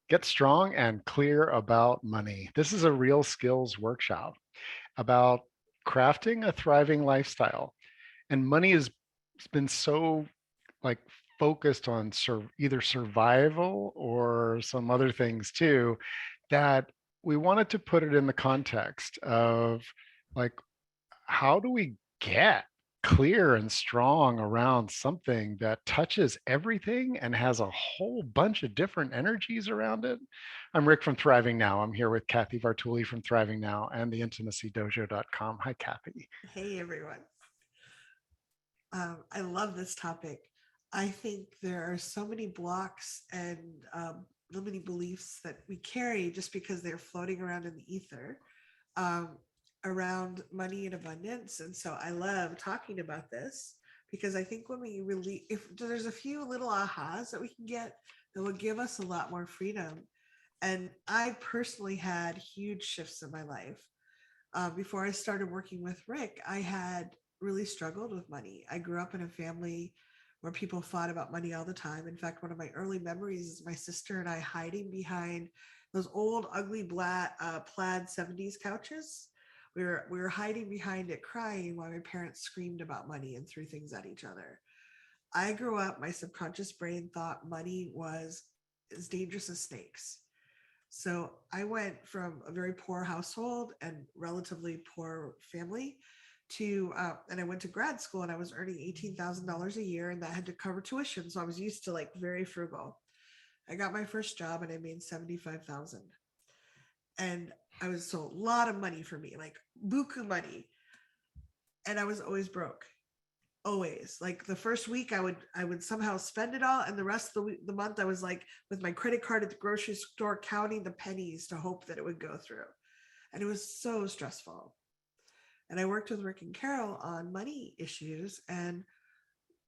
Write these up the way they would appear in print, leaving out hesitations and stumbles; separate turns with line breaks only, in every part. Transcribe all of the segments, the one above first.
Get strong and clear about money. This is a real skills workshop about crafting a thriving lifestyle. And money has been so like focused on either survival or some other things too, that we wanted to put it in the context of like, how do we get clear and strong around something that touches everything and has a whole bunch of different energies around it? I'm Rick from Thriving Now. I'm here with Kathy Vartuli from Thriving Now and the intimacydojo.com. Hi, Kathy.
Hey everyone. I love this topic. I think there are so many blocks and limiting beliefs that we carry just because they're floating around in the ether um, around money and abundance. And so I love talking about this because I think when we really, if there's a few little ahas that we can get that will give us a lot more freedom. And I personally had huge shifts in my life before I started working with Rick, I had really struggled with money. I grew up in a family where people fought about money all the time. In fact, one of my early memories is my sister and I hiding behind those old, ugly, plaid 70s couches. We were hiding behind it, crying while my parents screamed about money and threw things at each other. I grew up, my subconscious brain thought money was as dangerous as snakes. So I went from a very poor household and relatively poor family to, and I went to grad school and I was earning $18,000 a year and that had to cover tuition. So I was used to like very frugal. I got my first job and I made 75,000, and I was so a lot of money for me, like buku money. And I was always broke, always. Like the first week I would somehow spend it all, and the rest of the month I was like with my credit card at the grocery store counting the pennies to hope that it would go through, and it was so stressful. And I worked with Rick and Carol on money issues, and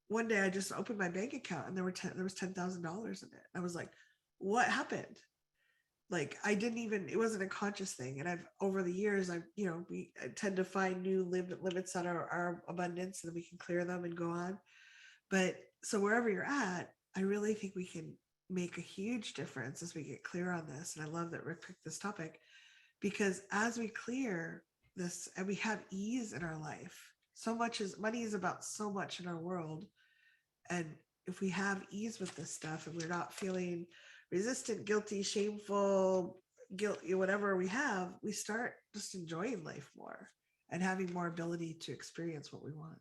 one day I just opened my bank account and there was $10,000 in it. I was like, what happened? Like I didn't even, it wasn't a conscious thing. And I've over the years I've, we tend to find new limits on our abundance, and we can clear them and go on. But so wherever you're at, I really think we can make a huge difference as we get clear on this. And I love that Rick picked this topic because as we clear this and we have ease in our life, so much is money is about so much in our world. And if we have ease with this stuff and we're not feeling resistant, guilty, shameful, guilt, whatever we have, we start just enjoying life more and having more ability to experience what we want.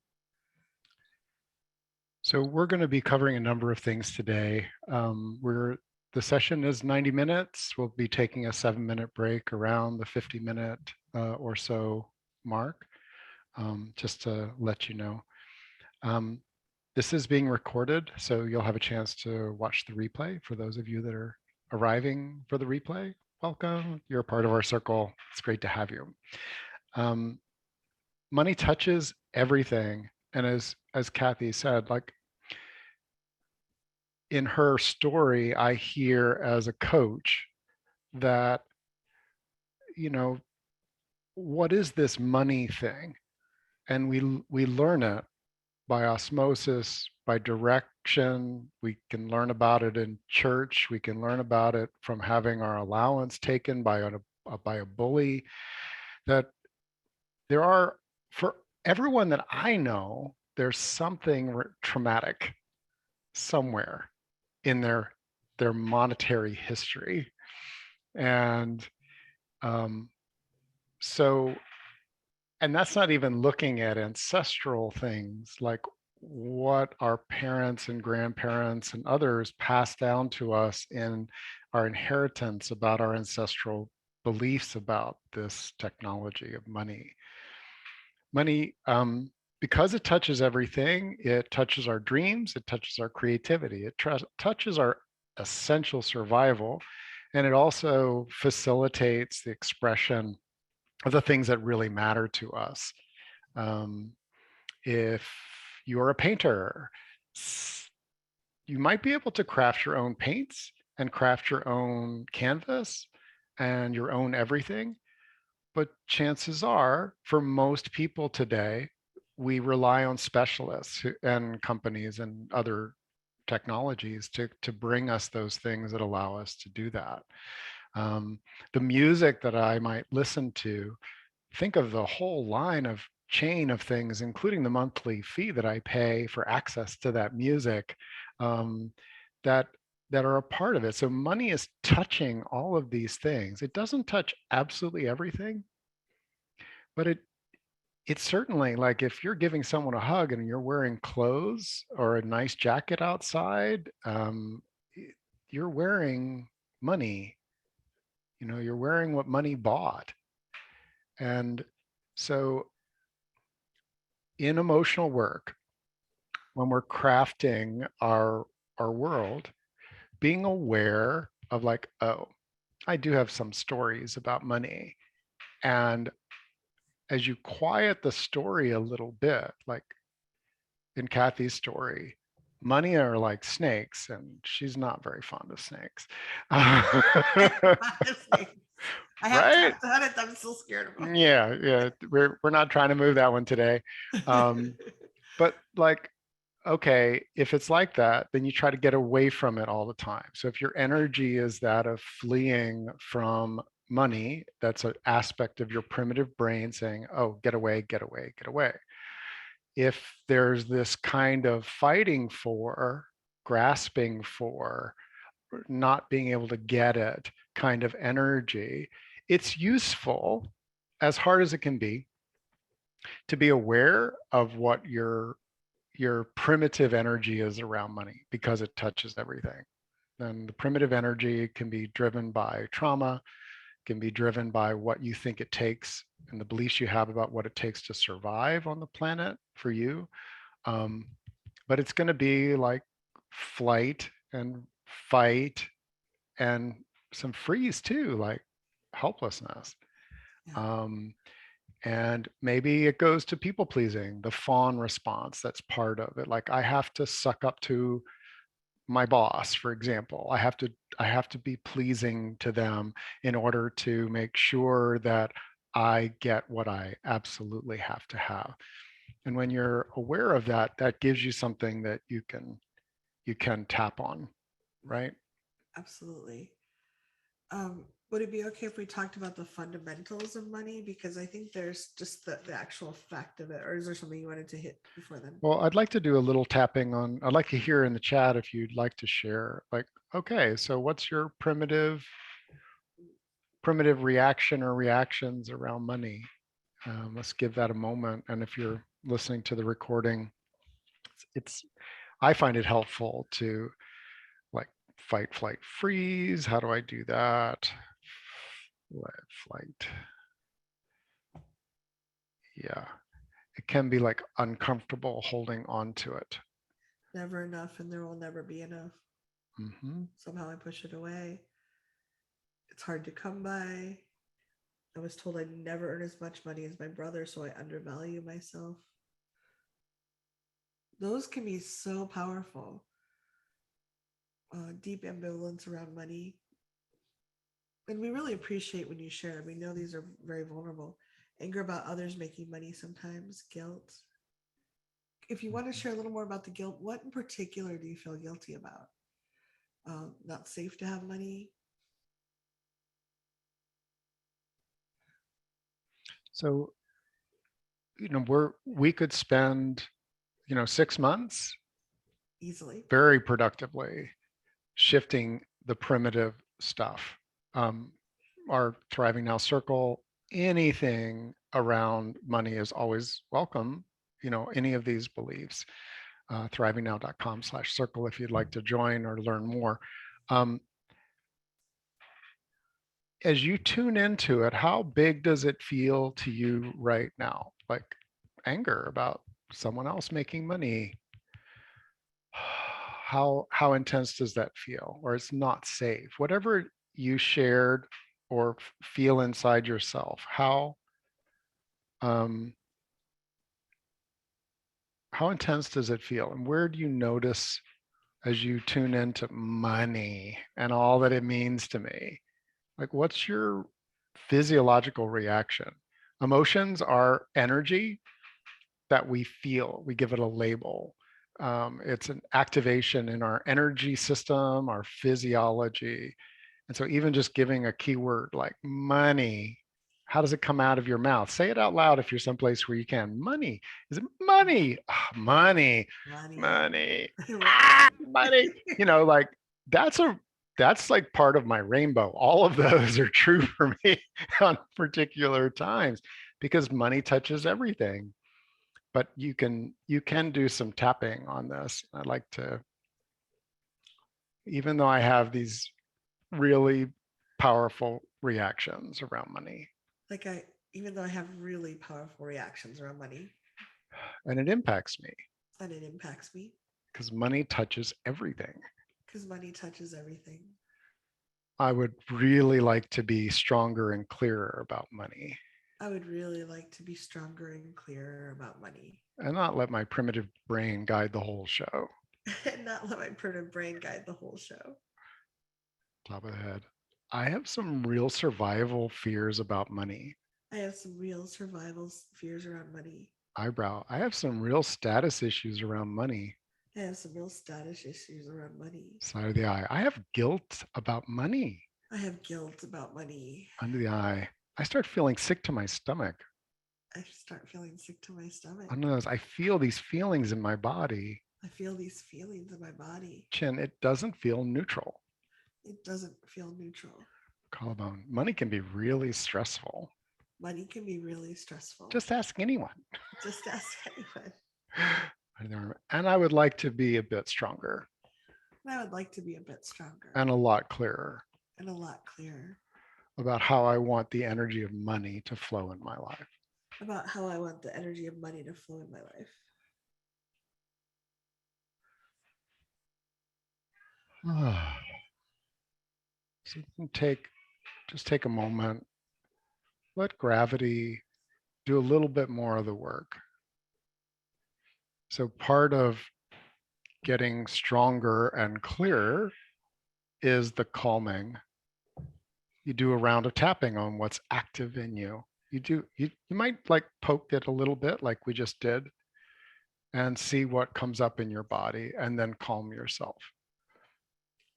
So we're going to be covering a number of things today. The session is 90 minutes. We'll be taking a 7-minute break around the 50-minute or so mark, just to let you know. Um, this is being recorded, so you'll have a chance to watch the replay. For those of you that are arriving for the replay, welcome. You're a part of our circle. It's great to have you. Um, Money touches everything, and as Kathy said, like in her story, I hear as a coach that, you know, what is this money thing? And we learn it by osmosis, by direction. We can learn about it in church. We can learn about it from having our allowance taken by a bully. That there are, for everyone that I know, there's something traumatic somewhere in their monetary history. And um, so, and that's not even looking at ancestral things like what our parents and grandparents and others passed down to us in our inheritance about our ancestral beliefs about this technology of money. Money, because it touches everything, it touches our dreams, it touches our creativity, it touches our essential survival, and it also facilitates the expression of the things that really matter to us. Um, if you're a painter, you might be able to craft your own paints and craft your own canvas and your own everything. But chances are, for most people today, we rely on specialists and companies and other technologies to bring us those things that allow us to do that. Um, the music that I might listen to, think of the whole line of chain of things, including the monthly fee that I pay for access to that music, um, that that are a part of it. So money is touching all of these things. It doesn't touch absolutely everything, but it's certainly like if you're giving someone a hug and you're wearing clothes or a nice jacket outside, you're wearing money. You're wearing what money bought. And so in emotional work, when we're crafting our world, being aware of like, oh, I do have some stories about money. And as you quiet the story a little bit, like in Kathy's story, money are like snakes, and she's not very fond of snakes.
Honestly, I have
Right?
tapped on it. I'm still scared of
Yeah, yeah. We're not trying to move that one today.
them.
But like, okay, if it's like that, then you try to get away from it all the time. So if your energy is that of fleeing from money, that's an aspect of your primitive brain saying, oh, get away, get away, get away. If there's this kind of fighting for, grasping for, not being able to get it kind of energy, it's useful, as hard as it can be aware of what your primitive energy is around money because it touches everything. And the primitive energy can be driven by trauma, can be driven by what you think it takes and the beliefs you have about what it takes to survive on the planet for you. Um, but it's going to be like flight and fight and some freeze too, like helplessness.
Yeah.
Um, and maybe it goes to people pleasing, the fawn response that's part of it. Like I have to suck up to my boss, for example. I have to be pleasing to them in order to make sure that I get what I absolutely have to have. And when you're aware of that, that gives you something that you can tap on, right?
Absolutely. Would it be okay if we talked about the fundamentals of money? Because I think there's just the actual fact of it. Or is there something you wanted to hit before then?
Well, I'd like to do a little tapping on, I'd like to hear in the chat if you'd like to share, like, okay, so what's your primitive reaction or reactions around money? Let's give that a moment. And if you're listening to the recording, it's I find it helpful to like fight, flight, freeze. How do I do that? Flight. Yeah, it can be like uncomfortable holding on to it.
Never enough, and there will never be enough.
Hmm.
Somehow I push it away. It's hard to come by. I was told I'd never earn as much money as my brother, so I undervalue myself. Those can be so powerful. Deep ambivalence around money. And we really appreciate when you share. We know these are very vulnerable. Anger about others making money sometimes, guilt. If you want to share a little more about the guilt, what in particular do you feel guilty about? Not safe to have money?
So, we could spend, 6 months
Easily.
very productively shifting the primitive stuff. Um, our Thriving Now circle, anything around money is always welcome. Any of these beliefs, thrivingnow.com/circle if you'd like to join or learn more. Um, as you tune into it, how big does it feel to you right now? Like anger about someone else making money, how intense does that feel? Or it's not safe, whatever you shared or feel inside yourself, um, how intense does it feel, and where do you notice as you tune into money and all that it means to me? Like, what's your physiological reaction? Emotions are energy that we feel, we give it a label. It's an activation in our energy system, our physiology. And so, even just giving a keyword like money, how does it come out of your mouth? Say it out loud if you're someplace where you can. Money. Is it money? Ah, money,
Money.
money,
Money.
money. You know, like that's a that's like part of my rainbow. All of those are true for me on particular times because money touches everything. But you can do some tapping on this. I'd like to, even though I have these really powerful reactions around money,
Like I, even though I have really powerful reactions around money
and it impacts me
and it impacts me
because money touches everything.
because money touches everything.
I would really like to be stronger and clearer about money
I would really like to be stronger and clearer about money
and not let my primitive brain guide the whole show.
and not let my primitive brain guide the whole show.
Top of the head. I have some real survival fears about money.
I have some real survival fears around money.
Eyebrow. I have some real status issues around money.
I have some real status issues around money.
Side of the eye. I have guilt about money.
I have guilt about money.
Under the eye. I start feeling sick to my stomach.
I start feeling sick to my stomach.
Under those, I feel these feelings in my body.
I feel these feelings in my body.
Chin, it doesn't feel neutral.
It doesn't feel neutral.
Collarbone. Money can be really stressful.
Money can be really stressful.
Just ask anyone.
Just ask anyone.
And I would like to be a bit stronger
And I would like to be a bit stronger
and a lot clearer
and a lot clearer
about how I want the energy of money to flow in my life.
about how I want the energy of money to flow in my life.
So just take a moment, let gravity do a little bit more of the work. So part of getting stronger and clearer is the calming. You do a round of tapping on what's active in you. You might like poke it a little bit like we just did and see what comes up in your body and then calm yourself.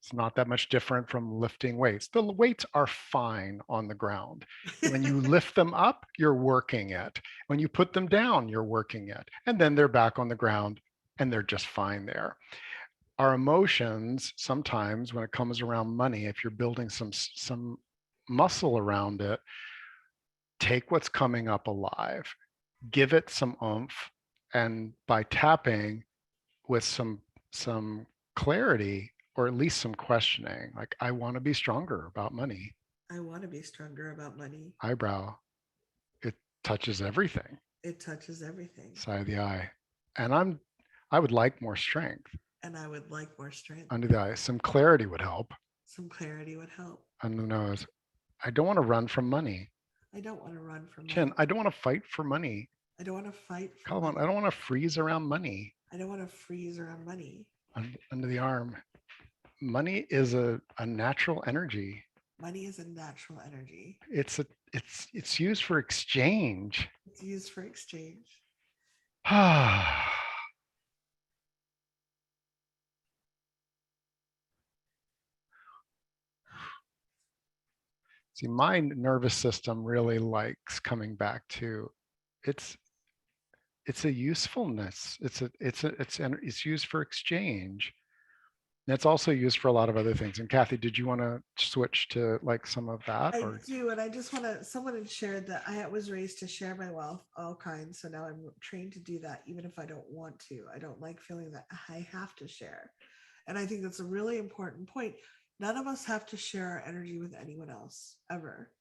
It's not that much different from lifting weights. The weights are fine on the ground. When you lift them up, you're working it. When you put them down, you're working it. And then they're back on the ground and they're just fine there. Our emotions, sometimes when it comes around money, if you're building some muscle around it, take what's coming up alive, give it some oomph, and by tapping with some clarity or at least some questioning, like I want to be stronger about money.
I want to be stronger about money.
Eyebrow, it touches everything.
It touches everything.
Side of the eye. And I would like more strength.
And I would like more strength.
Under the eye. Some clarity would help.
Some clarity would help.
Under the nose. I don't want to run from money.
I don't want to run from money.
Chin, I don't want to fight for money.
I don't want to fight for
Collarbone,
money.
I don't want to freeze around money.
I don't want to freeze around money.
Under the arm. Money is a natural energy.
Money is a natural energy.
It's used for exchange.
It's used for exchange.
See, my nervous system really likes coming back to it's a usefulness. It's used for exchange. And it's also used for a lot of other things. And Kathy, did you want to switch to like some of that?
I do, and I just want to. Someone had shared that I was raised to share my wealth, all kinds. So now I'm trained to do that, even if I don't want to. I don't like feeling that I have to share, and I think that's a really important point. None of us have to share our energy with anyone else ever.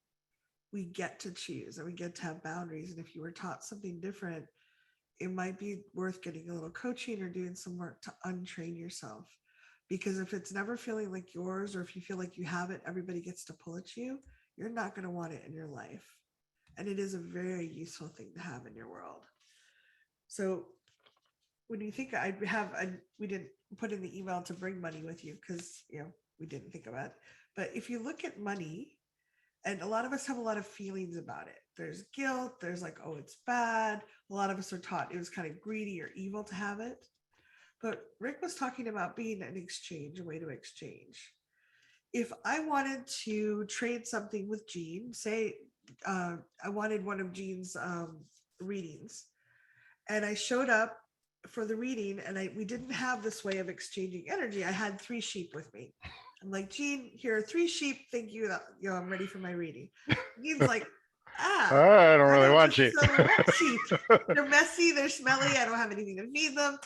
We get to choose, and we get to have boundaries. And if you were taught something different, it might be worth getting a little coaching or doing some work to untrain yourself. Because if it's never feeling like yours, or if you feel like you have it, everybody gets to pull at you, you're not going to want it in your life. And it is a very useful thing to have in your world. So when you think we didn't put in the email to bring money with you because, we didn't think about it. But if you look at money, and a lot of us have a lot of feelings about it. There's guilt. There's like, oh, it's bad. A lot of us are taught it was kind of greedy or evil to have it. But Rick was talking about being an exchange, a way to exchange. If I wanted to trade something with Jean, say I wanted one of Jean's readings, and I showed up for the reading, and we didn't have this way of exchanging energy. I had 3 sheep with me. I'm like, Jean, here are 3 sheep. Thank you. I'm ready for my reading. Jean's like,
I don't
I
really
don't
want you.
necessarily want sheep. They're messy. They're smelly. I don't have anything to feed them.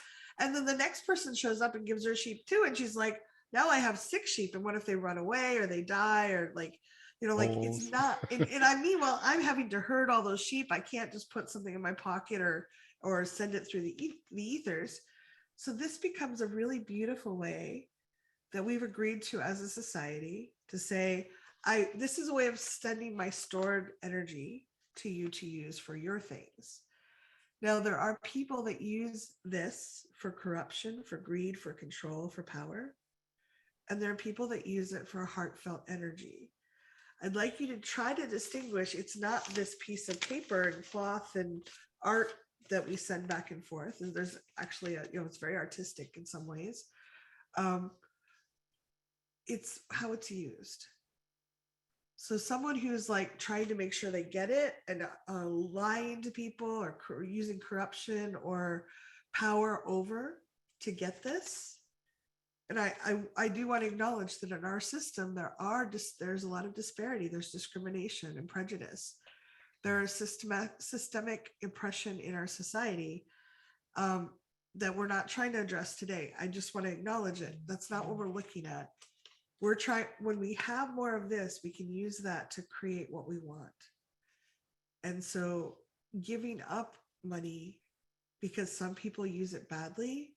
And then the next person shows up and gives her sheep too, and she's like, now I have 6 sheep. And what if they run away or they die or like, like it's not. And I mean, well, I'm having to herd all those sheep. I can't just put something in my pocket or send it through the ethers. So this becomes a really beautiful way that we've agreed to as a society to say, this is a way of sending my stored energy to you to use for your things. Now there are people that use this for corruption, for greed, for control, for power. And there are people that use it for heartfelt energy. I'd like you to try to distinguish. It's not this piece of paper and cloth and art that we send back and forth. And there's actually it's very artistic in some ways. Um, it's how it's used. So someone who's like trying to make sure they get it and lying to people or using corruption or power over to get this. And I do want to acknowledge that in our system there's a lot of disparity. There's discrimination and prejudice. There is systemic oppression in our society that we're not trying to address today. I just want to acknowledge it. That's not what we're looking at. We're trying, when we have more of this, we can use that to create what we want. And so giving up money because some people use it badly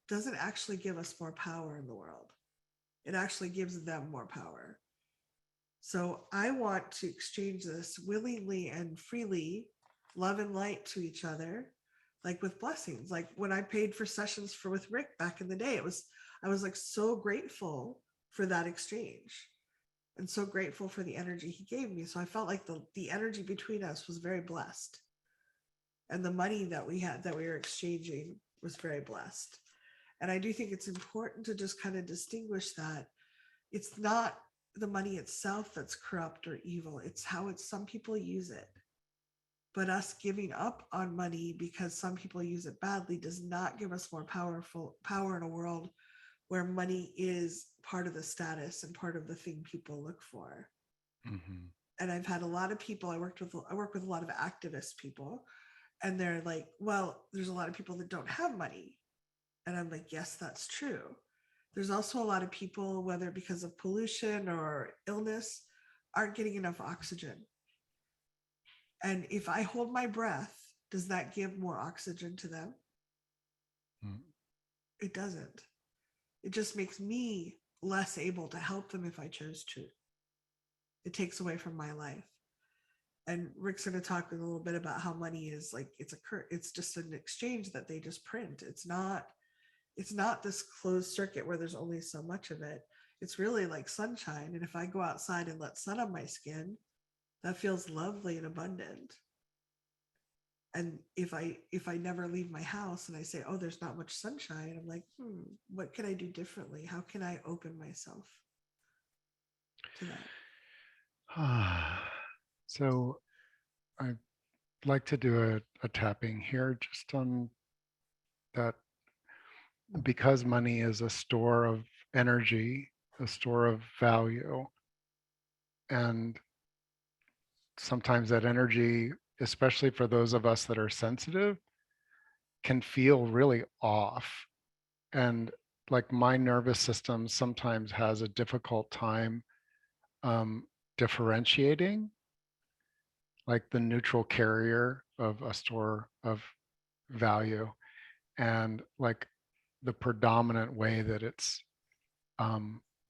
doesn't actually give us more power in the world. It actually gives them more power. So I want to exchange this willingly and freely, love and light to each other, like with blessings. Like when I paid for sessions with Rick back in the day, I was like so grateful for that exchange and so grateful for the energy he gave me. So I felt like the energy between us was very blessed. And the money that we were exchanging was very blessed. And I do think it's important to just kind of distinguish that it's not the money itself that's corrupt or evil. It's how some people use it. But us giving up on money because some people use it badly does not give us more power in a world where money is part of the status and part of the thing people look for. Mm-hmm. And I've had a lot of people, I work with a lot of activist people, and they're like, well, there's a lot of people that don't have money. And I'm like, yes, that's true. There's also a lot of people, whether because of pollution or illness, aren't getting enough oxygen. And if I hold my breath, does that give more oxygen to them? Mm. It doesn't. It just makes me less able to help them if I chose to. It takes away from my life. And Rick's going to talk a little bit about how money is like, it's just an exchange that they just print. It's not this closed circuit where there's only so much of it. It's really like sunshine. And if I go outside and let sun on my skin, that feels lovely and abundant. And if I never leave my house and I say, oh, there's not much sunshine, I'm like, what can I do differently? How can I open myself to that?
So I'd like to do a tapping here just on that, because money is a store of energy, a store of value. And sometimes that energy, especially for those of us that are sensitive, can feel really off. And like my nervous system sometimes has a difficult time differentiating like the neutral carrier of a store of value and like the predominant way that it's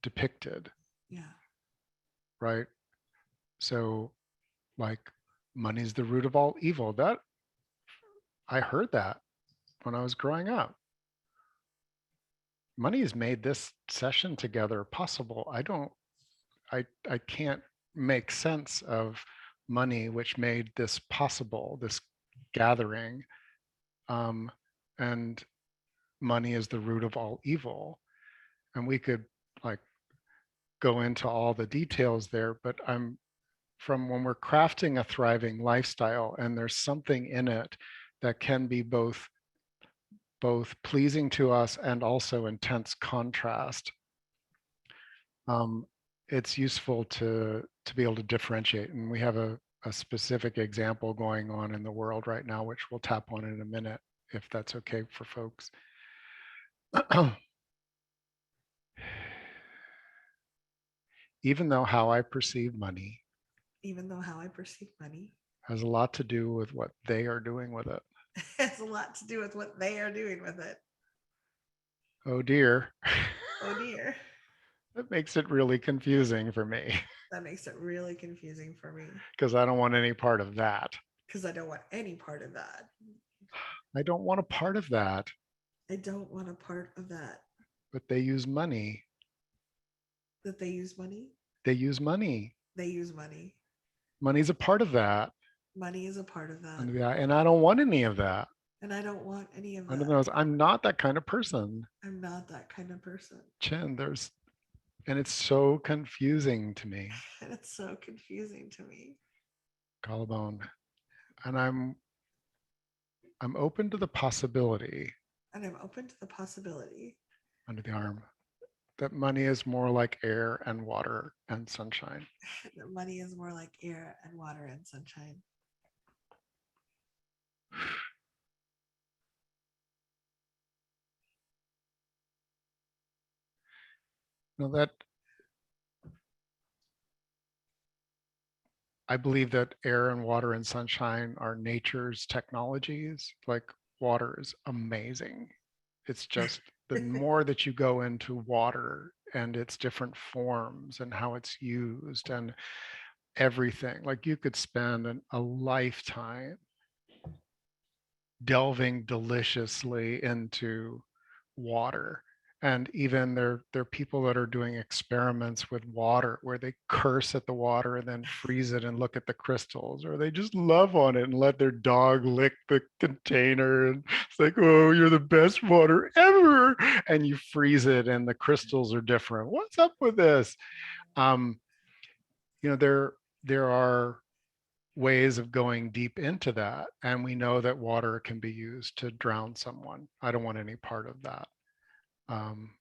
depicted.
Yeah.
Right. So like money's the root of all evil. That I heard that when I was growing up. Money has made this session together possible. I can't make sense of money which made this possible, this gathering. And money is the root of all evil. And we could like go into all the details there, but I'm from when we're crafting a thriving lifestyle and there's something in it that can be both pleasing to us and also intense contrast, um, it's useful to be able to differentiate. And we have a specific example going on in the world right now, which we'll tap on in a minute, if that's okay for folks. Even though how I perceive money
Even though how I perceive money
has a lot to do with what they are doing with it.
has a lot to do with what they are doing with it.
Oh dear.
Oh dear.
That makes it really confusing for me
That makes it really confusing for me
because I don't want any part of that.
because I don't want any part of that.
I don't want a part of that,
I don't want a part of that.
but they use money.
That they use money.
They use money.
They use money.
Money's a part of that.
Money is a part of that.
And I don't want any of that.
And I don't want any of
I don't
that.
know. I'm not that kind of person.
I'm not that kind of person.
Chin, and it's so confusing to me.
And it's so confusing to me.
Collarbone. And I'm open to the possibility
And I'm open to the possibility
under the arm that money is more like air and water and sunshine.
that money is more like air and water and sunshine.
Now that I believe that air and water and sunshine are nature's technologies. Like water is amazing. It's just the more that you go into water and its different forms and how it's used and everything, like you could spend a lifetime delving deliciously into water. And even there are people that are doing experiments with water where they curse at the water and then freeze it and look at the crystals, or they just love on it and let their dog lick the container. And it's like, oh, you're the best water ever. And you freeze it and the crystals are different. What's up with this? Um, there are ways of going deep into that. And we know that water can be used to drown someone. I don't want any part of that. Um,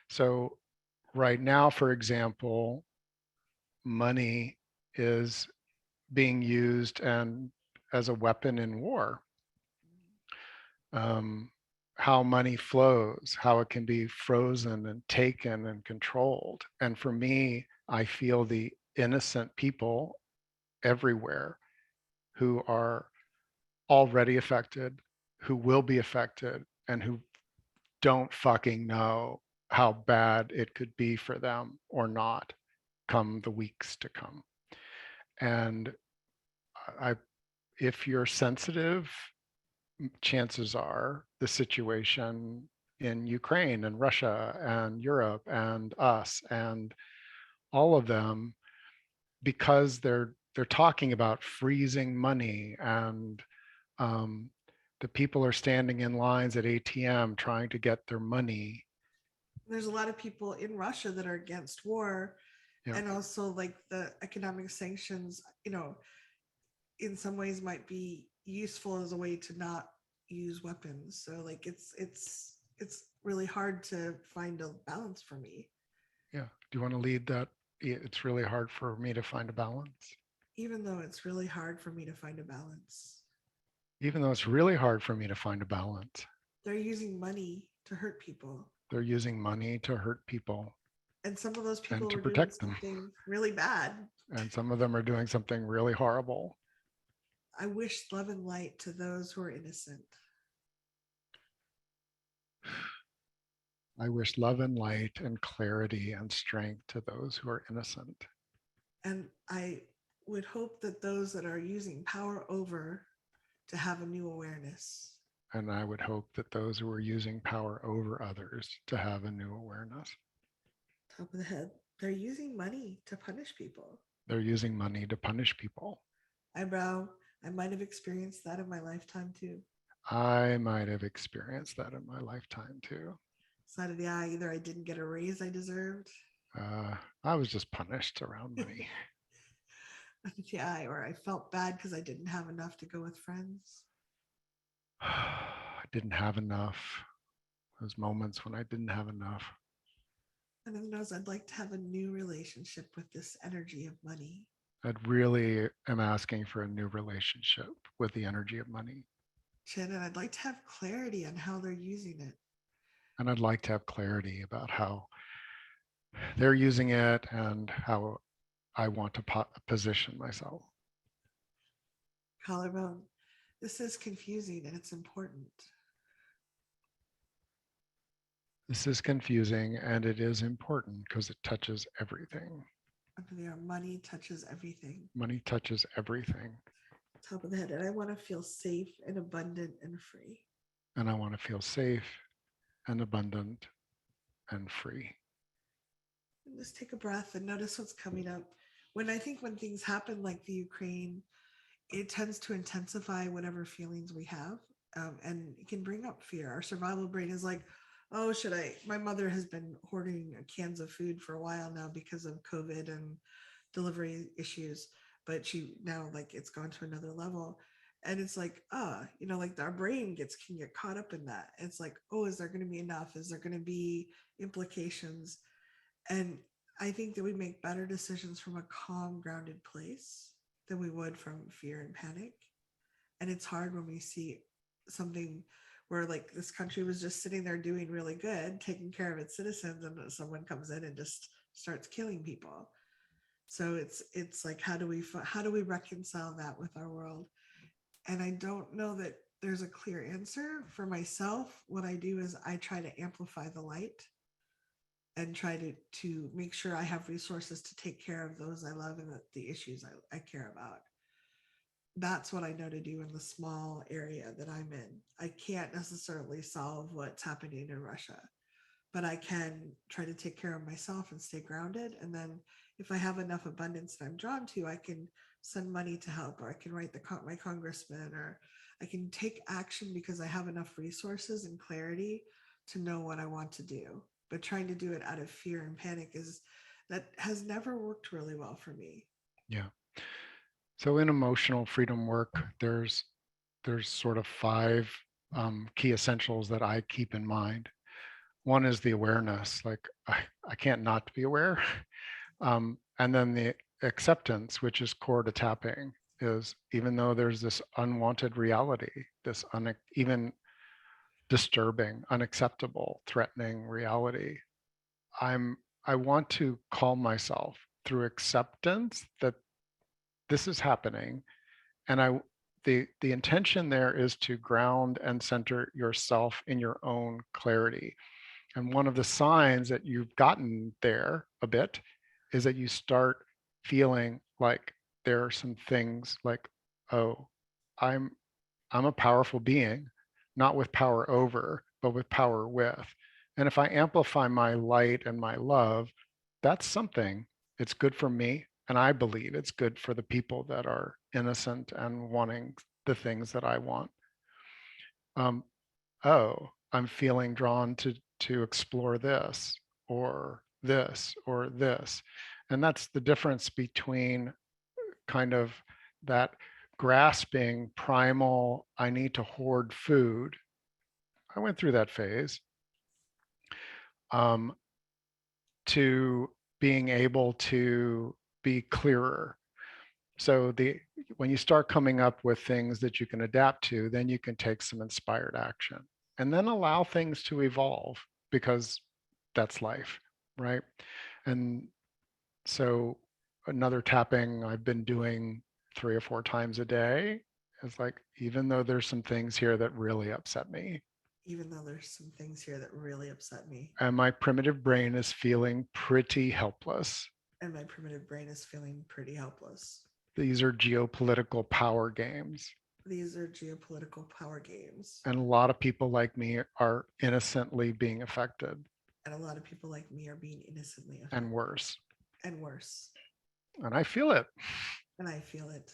so, right now, for example, money is being used and as a weapon in war. Um, how money flows, how it can be frozen and taken and controlled. And for me, I feel the innocent people everywhere who are already affected, who will be affected, and who don't fucking know how bad it could be for them or not come the weeks to come. And I, if you're sensitive, chances are the situation in Ukraine and Russia and Europe and us and all of them, because they're talking about freezing money and um, the people are standing in lines at ATM trying to get their money.
There's a lot of people in Russia that are against war,
Yeah,
and also like the economic sanctions, in some ways might be useful as a way to not use weapons. So like it's really hard to find a balance for me.
yeah. Do you want to lead that? It's really hard for me to find a balance.
Even though it's really hard for me to find a balance.
Even though it's really hard for me to find a balance,
They're using money to hurt people.
they're using money to hurt people
And some of those
and
people
to
were doing
protect them.
something really bad.
And some of them are doing something really horrible.
I wish love and light to those who are innocent.
I wish love and light and clarity and strength to those who are innocent.
And I would hope that those that are using power over to have a new awareness.
And I would hope that those who are using power over others to have a new awareness.
Top of the head. They're using money to punish people.
They're using money to punish people.
Eyebrow. I might have experienced that in my lifetime too.
I might have experienced that in my lifetime too.
Side of the eye, either I didn't get a raise I deserved,
Uh, I was just punished around money.
yeah, or I felt bad because I didn't have enough to go with friends.
I didn't have enough. Those moments when I didn't have enough.
And then knows I'd like to have a new relationship with this energy of money.
I really am asking for a new relationship with the energy of money.
Shannon, I'd like to have clarity on how they're using it.
And I'd like to have clarity about how they're using it and how I want to position myself.
Collarbone, this is confusing and it's important.
This is confusing and it is important because it touches everything.
Under there, money touches everything.
Money touches everything.
Top of the head. And I want to feel safe and abundant and free.
And I want to feel safe and abundant and free.
And just take a breath and notice what's coming up. When things happen like the Ukraine, it tends to intensify whatever feelings we have, and it can bring up fear. Our survival brain is like, oh, should I? My mother has been hoarding cans of food for a while now because of COVID and delivery issues, but she now like it's gone to another level. And it's like, like our brain can get caught up in that. It's like, oh, is there going to be enough? Is there going to be implications? And I think that we make better decisions from a calm, grounded place than we would from fear and panic. And it's hard when we see something where like this country was just sitting there doing really good, taking care of its citizens, and someone comes in and just starts killing people. So it's like how do we reconcile that with our world? And I don't know that there's a clear answer for myself. What I do is I try to amplify the light and try to make sure I have resources to take care of those I love and the issues I care about. That's what I know to do in the small area that I'm in. I can't necessarily solve what's happening in Russia, but I can try to take care of myself and stay grounded. And then if I have enough abundance that I'm drawn to, I can send money to help, or I can write my congressman, or I can take action because I have enough resources and clarity to know what I want to do. But trying to do it out of fear and panic is that has never worked really well for me.
Yeah. So in emotional freedom work, there's sort of five key essentials that I keep in mind. One is the awareness, like I can't not be aware. And then the acceptance, which is core to tapping, is even though there's this unwanted reality, this even disturbing, unacceptable, threatening reality, I'm I want to calm myself through acceptance that this is happening, and the intention there is to ground and center yourself in your own clarity. And one of the signs that you've gotten there a bit is that you start feeling like there are some things like, oh, I'm I'm a powerful being, not with power over, but with power with. And if I amplify my light and my love, that's something. It's good for me. And I believe it's good for the people that are innocent and wanting the things that I want. Um, oh, I'm feeling drawn to explore this or this or this. And that's the difference between kind of that grasping primal, I need to hoard food. I went through that phase, um, to being able to be clearer. So when you start coming up with things that you can adapt to, then you can take some inspired action and then allow things to evolve, because that's life, right? And so another tapping I've been doing 3 or 4 times a day is like, even though there's some things here that really upset me,
Even though there's some things here that really upset me,
and my primitive brain is feeling pretty helpless.
and my primitive brain is feeling pretty helpless.
These are geopolitical power games.
These are geopolitical power games.
And a lot of people like me are innocently being affected,
And a lot of people like me are being innocently
and
affected.
worse.
And worse.
And I feel it.
And I feel it.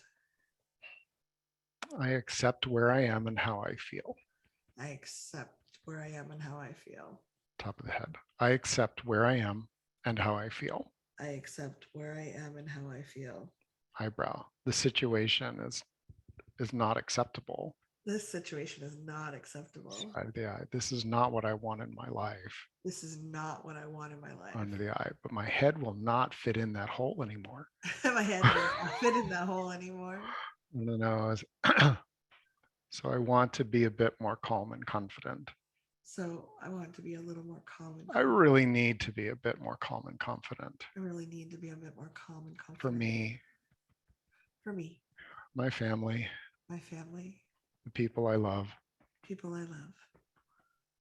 I accept where I am and how I feel.
I accept where I am and how I feel.
Top of the head. I accept where I am and how I feel.
I accept where I am and how I feel.
Eyebrow. The situation is not acceptable.
This situation is not acceptable.
Side of the eye. This is not what I want in my life.
This is not what I want in my life.
Under the eye. But my head will not fit in that hole anymore.
My head will not fit in that hole anymore.
And the nose. So I want to be a bit more calm and confident.
So I want to be a little more calm and
I
confident.
really need to be a bit more calm and confident.
I really need to be a bit more calm and
For
confident.
me,
For me,
my family,
my family,
the people I love,
people I love,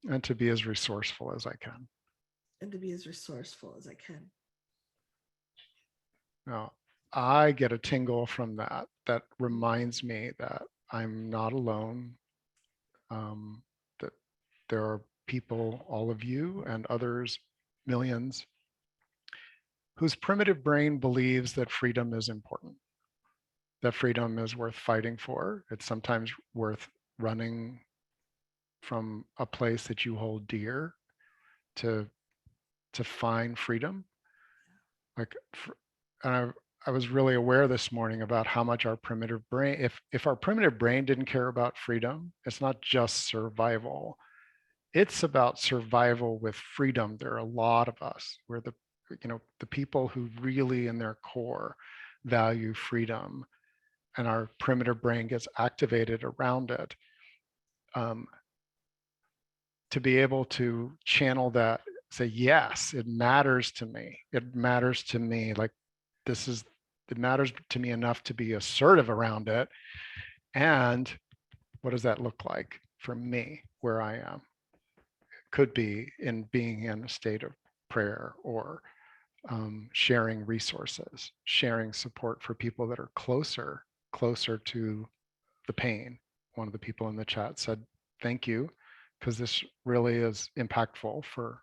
and to be as resourceful as I can.
and to be as resourceful as I can.
Now, I get a tingle from that. That reminds me that I'm not alone, that there are people, all of you and others, millions, whose primitive brain believes that freedom is important, that freedom is worth fighting for. It's sometimes worth running from a place that you hold dear to find freedom. Like, and I was really aware this morning about how much our primitive brain, if our primitive brain didn't care about freedom, it's not just survival. It's about survival with freedom. There are a lot of us. We're the people who really in their core value freedom, and our primitive brain gets activated around it. To be able to channel that, say, yes, it matters to me. It matters to me. Like it matters to me enough to be assertive around it. And what does that look like for me where I am? Could be in being in a state of prayer, or sharing resources, sharing support for people that are closer to the pain. One of the people in the chat said, thank you, because this really is impactful for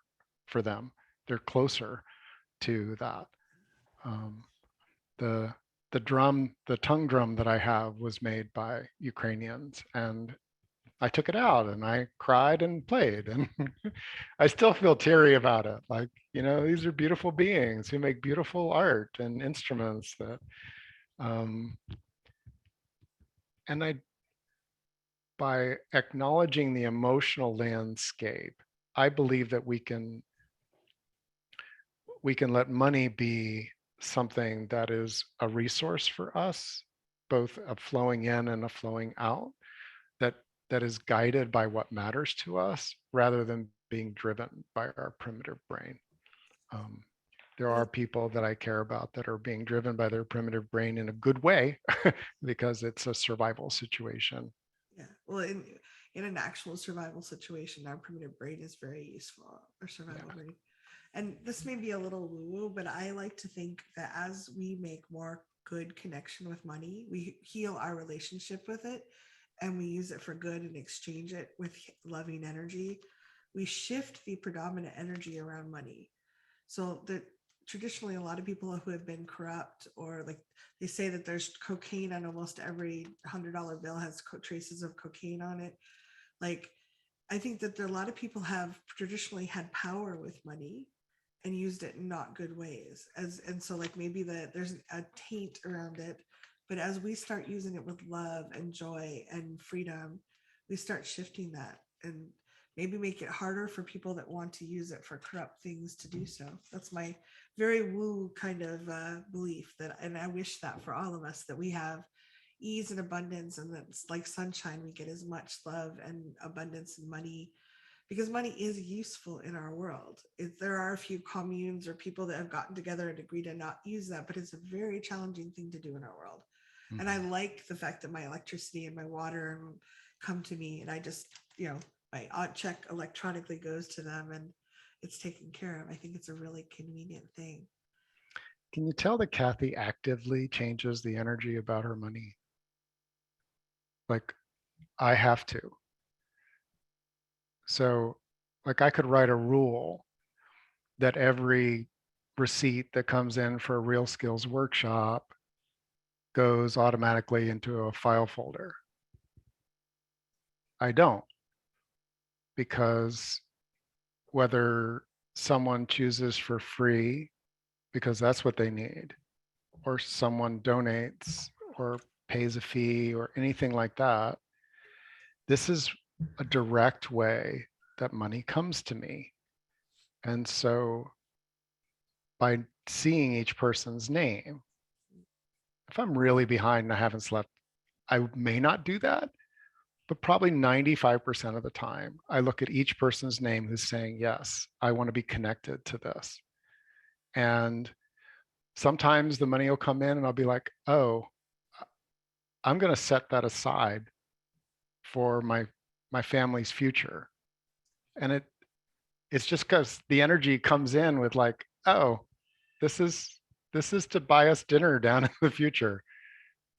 them. They're closer to that. Um, the the tongue drum that I have was made by Ukrainians, and I took it out and I cried and played, and I still feel teary about it. Like, these are beautiful beings who make beautiful art and instruments that, um, and I, by acknowledging the emotional landscape, I believe that we can let money be something that is a resource for us, both a flowing in and a flowing out, that that is guided by what matters to us rather than being driven by our primitive brain. Um, there are people that I care about that are being driven by their primitive brain in a good way because it's a survival situation.
Yeah. Well, in an actual survival situation, our primitive brain is very useful. Our survival
Yeah.
brain. And this may be a little woo woo, but I like to think that as we make more good connection with money, we heal our relationship with it and we use it for good and exchange it with loving energy. We shift the predominant energy around money. So that traditionally a lot of people who have been corrupt, or like they say that there's cocaine on almost every $100 bill has traces of cocaine on it. Like, I think that there, a lot of people have traditionally had power with money and used it in not good ways, as and so like maybe there's a taint around it, but as we start using it with love and joy and freedom, we start shifting that and maybe make it harder for people that want to use it for corrupt things to do so. That's my very woo kind of belief, that, and I wish that for all of us, that we have ease and abundance, and that's like sunshine, we get as much love and abundance and money, because money is useful in our world. There are a few communes or people that have gotten together and agree to not use that, but it's a very challenging thing to do in our world. And I
Mhm.
like the fact that my electricity and my water come to me, and I just, my check electronically goes to them and it's taken care of. I think it's a really convenient thing.
Can you tell that Kathy actively changes the energy about her money? Like, I have to. So, like, I could write a rule that every receipt that comes in for a real skills workshop goes automatically into a file folder. I don't, because whether someone chooses for free because that's what they need, or someone donates or pays a fee or anything like that, this is a direct way that money comes to me. And so by seeing each person's name, if I'm really behind and I haven't slept, I may not do that, but probably 95% of the time, I look at each person's name who's saying, yes, I want to be connected to this. And sometimes the money will come in and I'll be like, oh, I'm going to set that aside for my family's future. And it's just because the energy comes in with like, oh, this is this is to buy us dinner down in the future,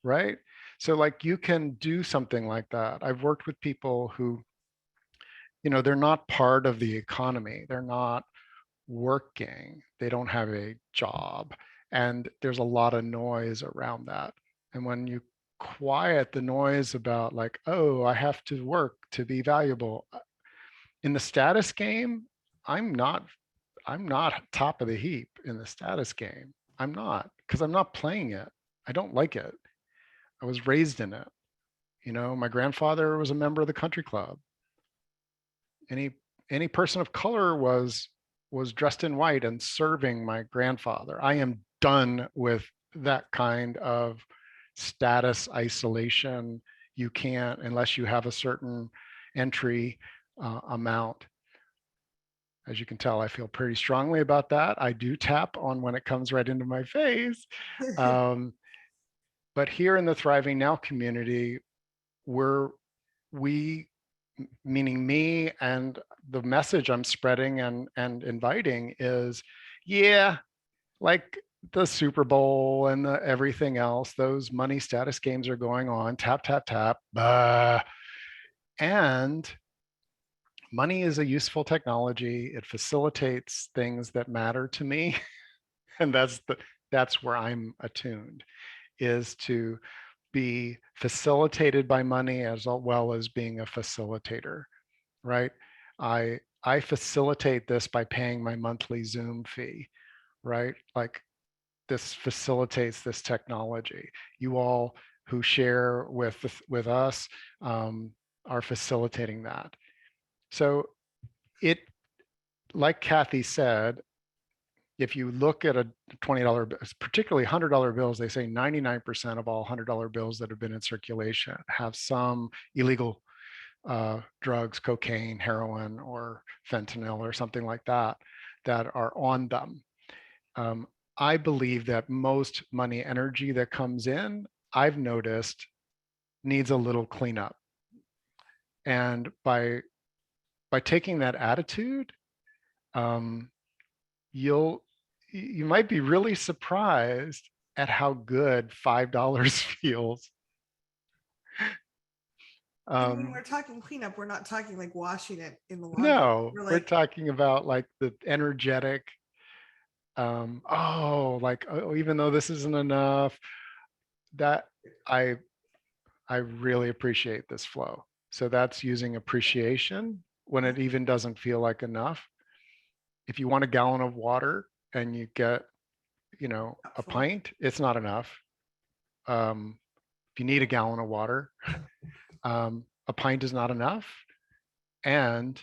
right? So like you can do something like that. I've worked with people who, they're not part of the economy. They're not working. They don't have a job. And there's a lot of noise around that. And when you quiet the noise about like, oh, I have to work to be valuable. In the status game, I'm not I'm not top of the heap in the status game. I'm not, because I'm not playing it. I don't like it. I was raised in it. My grandfather was a member of the country club. Any any person of color was dressed in white and serving my grandfather. I am done with that kind of status isolation. You can't, unless you have a certain entry amount. As you can tell, I feel pretty strongly about that. I do tap on when it comes right into my face. Um, but here in the Thriving Now community, we're we meaning me, and the message I'm spreading and inviting is, yeah, like the Super Bowl and the everything else, those money status games are going on, tap tap tap, and money is a useful technology. It facilitates things that matter to me, and that's where I'm attuned, is to be facilitated by money as well as being a facilitator, right? I facilitate this by paying my monthly Zoom fee, right? Like this facilitates this technology. You all who share with us are facilitating that. So it, like Kathy said, if you look at a $20, particularly $100 bills, they say 99% of all $100 bills that have been in circulation have some illegal drugs, cocaine, heroin, or fentanyl, or something like that, that are on them. Um, I believe that most money energy that comes in, I've noticed, needs a little cleanup. And by taking that attitude, um, you'll you might be really surprised at how good $5 feels.
And when
Um,
we're talking cleanup, we're not talking like washing it in the laundry.
no,
We're
we're
like,
talking about like the energetic, oh, like, oh, even though this isn't enough, that I I really appreciate this flow. So that's using appreciation when
yeah,
it even doesn't feel like enough. If you want a gallon of water and you get, a
helpful.
pint, it's not enough. If you need a gallon of water, a pint is not enough. And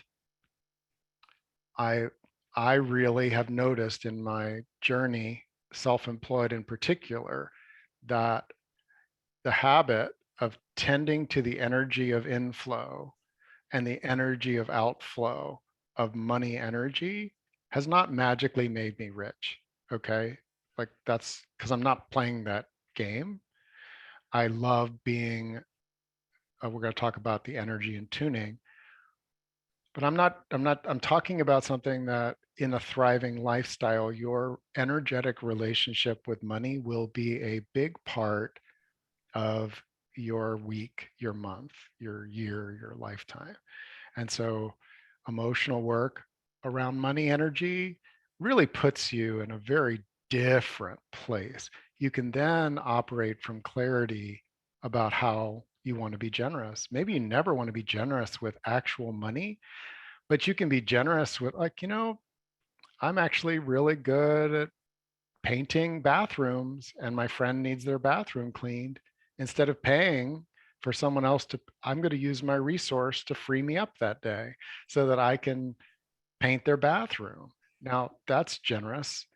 I I really have noticed in my journey, self-employed in particular, that the habit of tending to the energy of inflow and the energy of outflow of money energy has not magically made me rich. Okay. Like that's because I'm not playing that game. I love being, we're going to talk about the energy and tuning, but I'm talking about something that in a thriving lifestyle, your energetic relationship with money will be a big part of your week, your month, your year, your lifetime. And so emotional work around money energy really puts you in a very different place. You can then operate from clarity about how you want to be generous. Maybe you never want to be generous with actual money, but you can be generous with, like, I'm actually really good at painting bathrooms and my friend needs their bathroom cleaned. Instead of paying for someone else to, I'm going to use my resource to free me up that day so that I can paint their bathroom. Now, that's generous.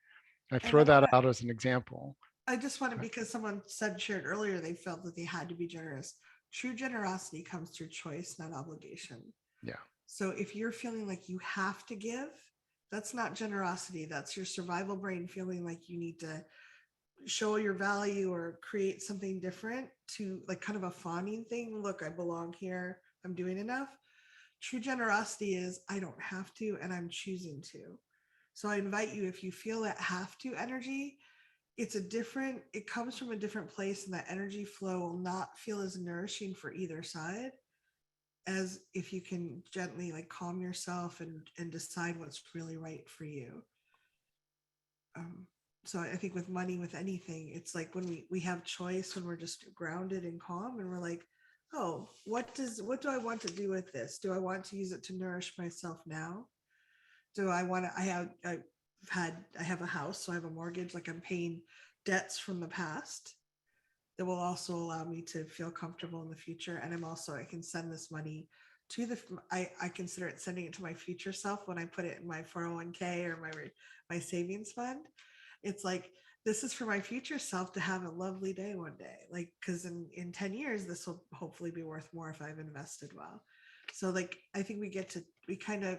I
And
throw that out as an example.
I just want to, because someone said, shared earlier, they felt that they had to be generous. True generosity comes through choice, not obligation.
Yeah.
So if you're feeling like you have to give, that's not generosity. That's your survival brain feeling like you need to show your value or create something different, to like kind of a fawning thing. Look, I belong here. I'm doing enough. True generosity is I don't have to and I'm choosing to. So I invite you, if you feel that have to energy, it comes from a different place, and that energy flow will not feel as nourishing for either side as if you can gently like calm yourself and decide what's really right for you. um, so I think with money, with anything, it's like when we have choice, when we're just grounded and calm and we're like, oh, what do I want to do with this? Do I want to use it to nourish myself now? Do I want to, I have a house, so I have a mortgage, like I'm paying debts from the past that will also allow me to feel comfortable in the future. And I can send this money to I consider it sending it to my future self when I put it in my 401k or my savings fund. It's like, this is for my future self to have a lovely day one day. Like, cause in 10 years, this will hopefully be worth more if I've invested well. So like, I think we kind of,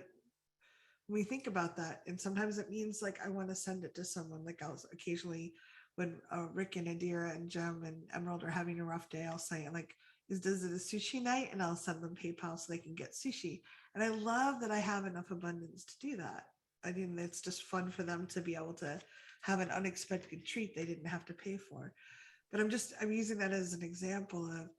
we think about that, and sometimes it means like I want to send it to someone. Like I'll occasionally, when Rick and Adira and Jem and Emerald are having a rough day, I'll say like, does it a sushi night, and I'll send them PayPal so they can get sushi. And I love that I have enough abundance to do that. I mean, it's just fun for them to be able to have an unexpected treat they didn't have to pay for. But I'm using that as an example of,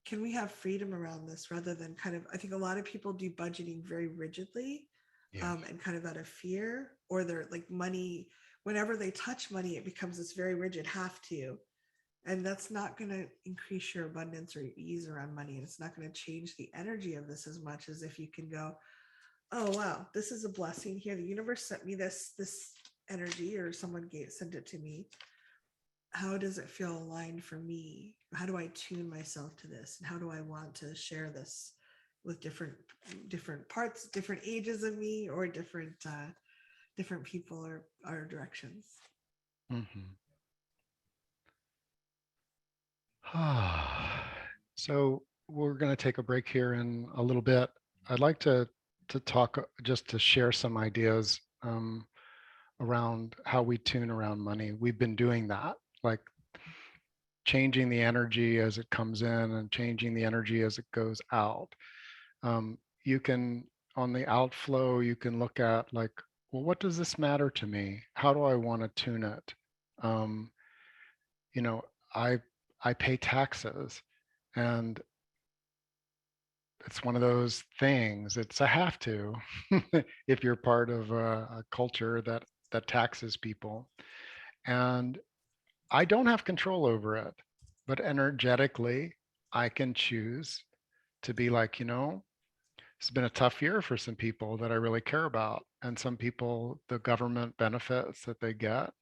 can we have freedom around this, rather than kind of, I think a lot of people do budgeting very rigidly,
Yeah.
and kind of out of fear, or they're like money, whenever they touch money, it becomes this very rigid have to. And that's not going to increase your abundance or your ease around money. And it's not going to change the energy of this as much as if you can go, oh, wow, this is a blessing here. The universe sent me this energy, or someone sent it to me. How does it feel aligned for me? How do I tune myself to this? And how do I want to share this with different parts, different ages of me, or different people, or directions?
Hmm. So we're going to take a break here in a little bit. I'd like to talk, just to share some ideas around how we tune around money. We've been doing that, like changing the energy as it comes in and changing the energy as it goes out. You can, on the outflow, you can look at like, well, what does this matter to me? How do I want to tune it? Um, you know, I I pay taxes, and it's one of those things. It's a have to if you're part of a culture that taxes people. And I don't have control over it, but energetically, I can choose to be like, it's been a tough year for some people that I really care about. And some people, the government benefits that they get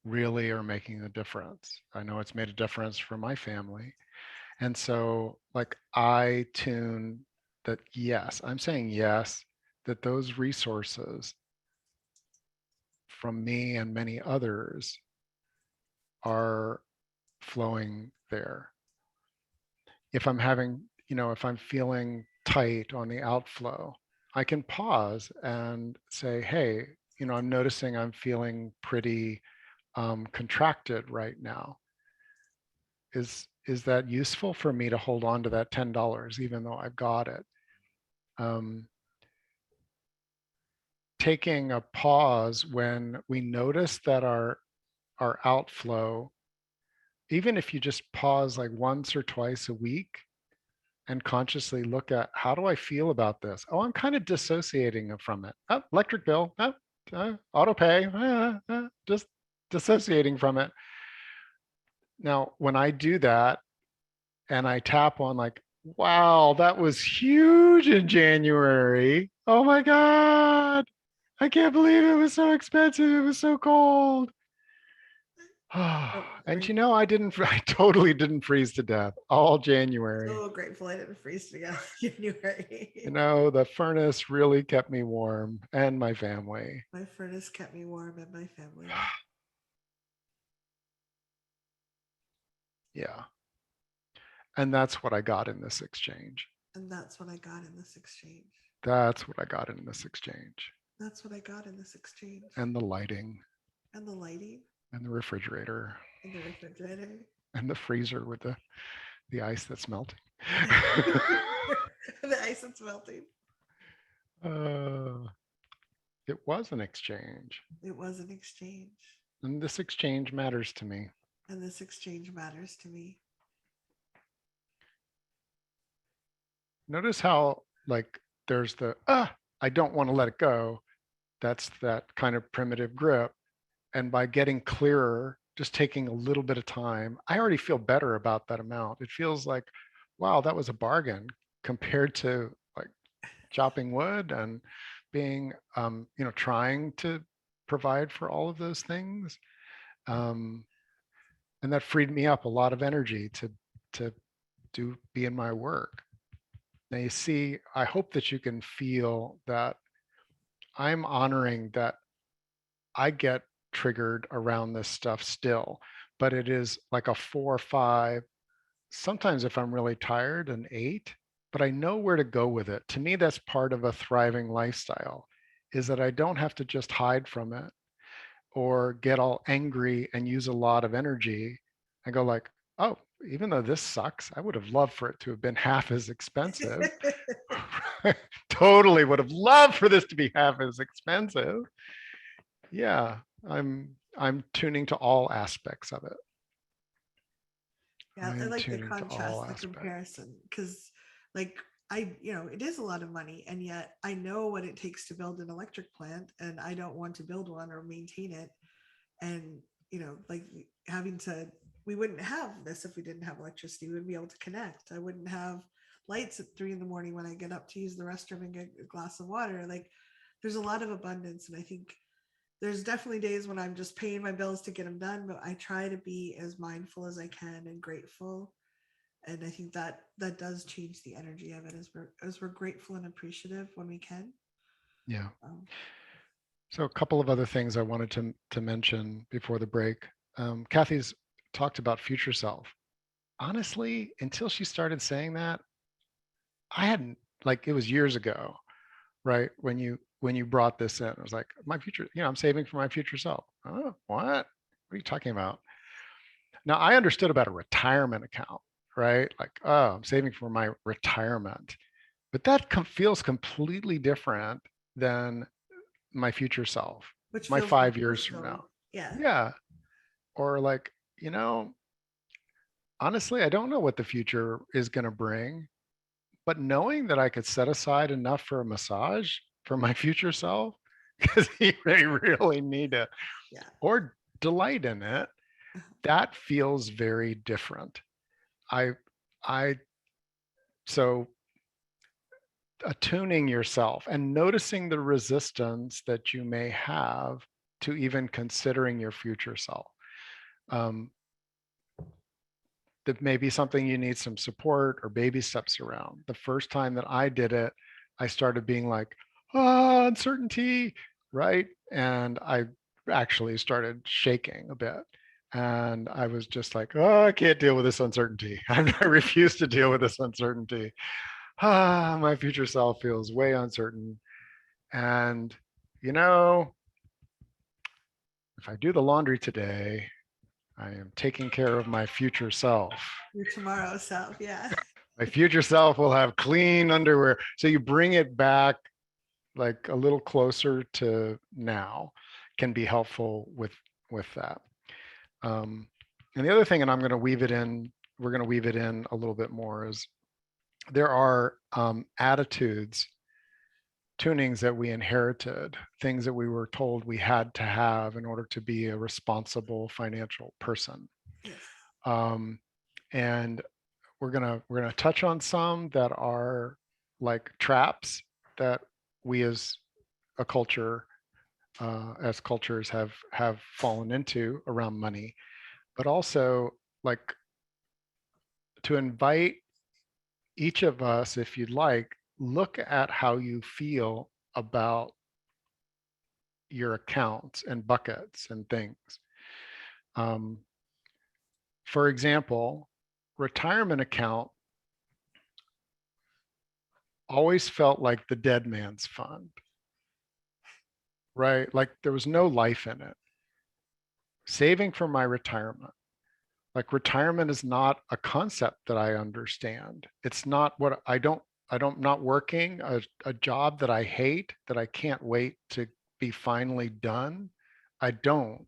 really are making a difference. I know it's made a difference for my family. And so, like, I tune that, yes, I'm saying yes, that those resources from me and many others are flowing there. If I'm having, if I'm feeling tight on the outflow, I can pause and say, hey, I'm noticing I'm feeling pretty contracted right now. Is that useful for me to hold on to that $10 even though I've got it? Um, Taking a pause when we notice that our outflow, even if you just pause like once or twice a week and consciously look at, how do I feel about this? Oh, I'm kind of dissociating from it. Oh, electric bill, auto pay, just dissociating from it. Now, when I do that and I tap on like, Wow, that was huge in January. Oh my God. I can't believe it was so expensive. It was so cold.
I'm
And
grateful.
I didn't, I totally didn't freeze to death all January.
So grateful I didn't freeze to death in January.
The furnace really kept me warm and my family.
My furnace kept me warm and my family.
Yeah. And that's what I got in this exchange.
And that's what I got in this exchange.
That's what I got in this exchange.
That's what I got in this exchange.
And the lighting
And the lighting
and the refrigerator
and the refrigerator.
and the freezer with the ice that's melting.
The ice that's melting.
uh, it was an exchange.
It was an exchange.
And this exchange matters to me.
And this exchange matters to me.
Notice how, like, there's I don't want to let it go. That's that kind of primitive grip. And by getting clearer, just taking a little bit of time, I already feel better about that amount. It feels like, wow, that was a bargain compared to like chopping wood and being, trying to provide for all of those things. Um, and that freed me up a lot of energy to be in my work. Now you see, I hope that you can feel that I'm honoring that I get triggered around this stuff still, but it is like a 4 or 5, sometimes if I'm really tired, an 8, but I know where to go with it. To me, that's part of a thriving lifestyle, is that I don't have to just hide from it or get all angry and use a lot of energy. I go like, oh, even though this sucks, I would have loved for it to have been half as expensive. Totally would have loved for this to be half as expensive. Yeah, I'm tuning to all aspects of it.
Yeah, I
I'm
like the
tuning to all
contrast, the
aspects.
comparison, because like it is a lot of money, and yet I know what it takes to build an electric plant, and I don't want to build one or maintain it. And like having to, we wouldn't have this if we didn't have electricity. We wouldn't be able to connect. I wouldn't have lights at 3 in the morning when I get up to use the restroom and get a glass of water. Like there's a lot of abundance, and I think there's definitely days when I'm just paying my bills to get them done, but I try to be as mindful as I can and grateful. And I think that that does change the energy of it, as we're grateful and appreciative when we can.
Yeah.
Um,
So a couple of other things I wanted to mention before the break. Kathy's talked about future self. Honestly, until she started saying that, I hadn't, like, it was years ago, right? When you brought this in, I was like, my future, I'm saving for my future self. Oh, what? What are you talking about? Now I understood about a retirement account, right? Like, oh, I'm saving for my retirement. But that feels completely different than my future self,
which
my
feels more
5 years from
personal.
now.
Yeah.
Yeah. Or like, honestly, I don't know what the future is going to bring, but knowing that I could set aside enough for a massage for my future self, because he may really need it,
Yeah.
or delight in it, that feels very different. I, I, so attuning yourself and noticing the resistance that you may have to even considering your future self. Um, that may be something you need some support or baby steps around. The first time that I did it, I started being like, oh, uncertainty, right? And I actually started shaking a bit. And I was just like, oh, I can't deal with this uncertainty. I refuse to deal with this uncertainty. My future self feels way uncertain. And, you know, if I do the laundry today, I am taking care of my future self.
Your tomorrow self. Yeah.
My future self will have clean underwear. So you bring it back like a little closer to now can be helpful with that. Um, and the other thing, and I'm going to weave it in, we're going to weave it in a little bit more, is there are attitudes, tunings that we inherited, things that we were told we had to have in order to be a responsible financial person.
Yes.
Um, and we're gonna touch on some that are like traps that we a culture as cultures have fallen into around money, but also like to invite each of us, if you'd like, look at how you feel about your accounts and buckets and things. Um, for example, retirement account always felt like the dead man's fund, right? Like there was no life in it. Saving for my retirement. Like retirement is not a concept that I understand. It's not what I don't, not working a job that I hate, that I can't wait to be finally done. I don't.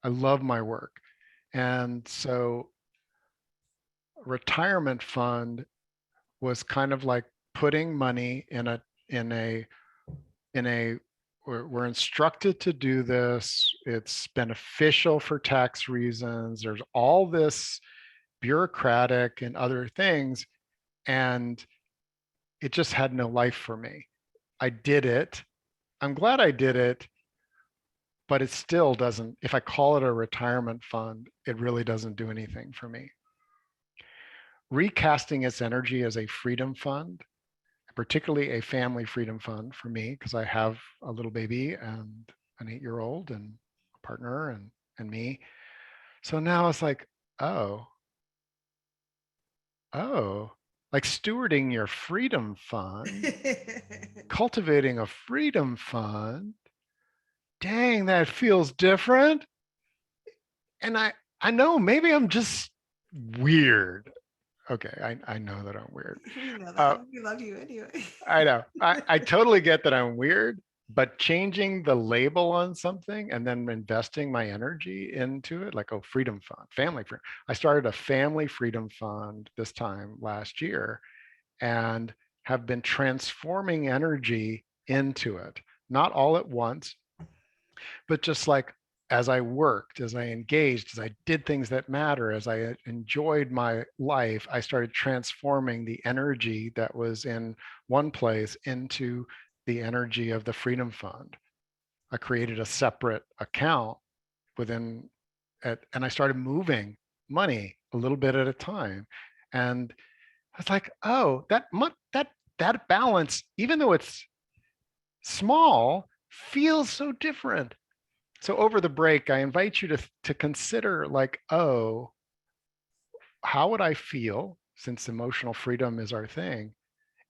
I love my work. And so retirement fund was kind of like putting money in a in a we're instructed to do this. It's beneficial for tax reasons. There's all this bureaucratic and other things, and it just had no life for me. I did it. I'm glad I did it, but it still doesn't. If I call it a retirement fund, it really doesn't do anything for me. Recasting its energy as a freedom fund, particularly a family freedom fund for me, because I have a little baby and an 8-year old and a partner and me. So now it's like, oh, oh, like stewarding your freedom fund, cultivating a freedom fund. Dang, that feels different. And I know maybe I'm just weird. Okay, I know that I'm weird.
We know
Uh,
that. We love you anyway.
I know. I totally get that I'm weird, but changing the label on something and then investing my energy into it, like, oh, freedom fund, family freedom. I started a family freedom fund this time last year and have been transforming energy into it, not all at once, but just like as I worked, as I engaged, as I did things that matter, as I enjoyed my life, I started transforming the energy that was in one place into the energy of the Freedom Fund. I created a separate account within it, and I started moving money a little bit at a time. And I was like, oh, that balance, even though it's small, feels so different. So over the break, I invite you to consider like, oh, how would I feel, since emotional freedom is our thing,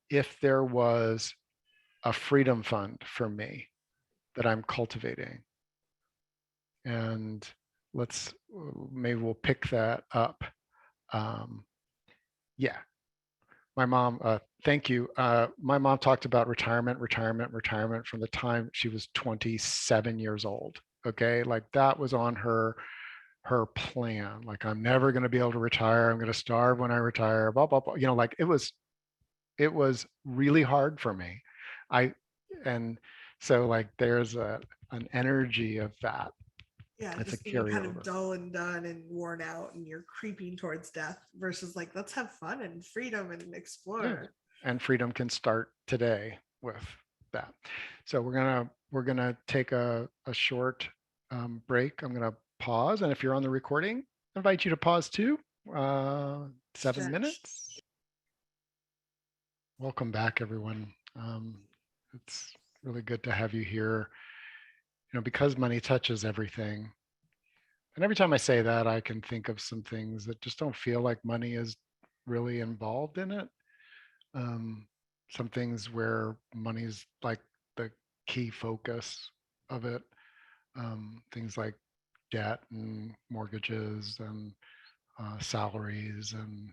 if there was a freedom fund for me that I'm cultivating? And let's maybe we'll pick that up. Um, yeah, my mom. Thank you. My mom talked about retirement from the time she was 27 years old. Okay, like that was on her plan. Like, I'm never going to be able to retire. I'm going to starve when I retire, blah, blah, blah. Like it was really hard for me. I, and so like there's an energy of that.
Yeah,
It's a
just being kind of
carryover.
dull and done and worn out, and you're creeping towards death versus like, let's have fun and freedom and
Yeah.
explore.
And freedom can start today with that. So we're gonna take a short break. I'm gonna pause, and if you're on the recording, I invite you to pause too. 7
Stretch.
minutes. Welcome back, everyone. It's really good to have you here. Because money touches everything. And every time I say that, I can think of some things that just don't feel like money is really involved in it. Um, some things where money's like the key focus of it. Things like debt and mortgages and salaries and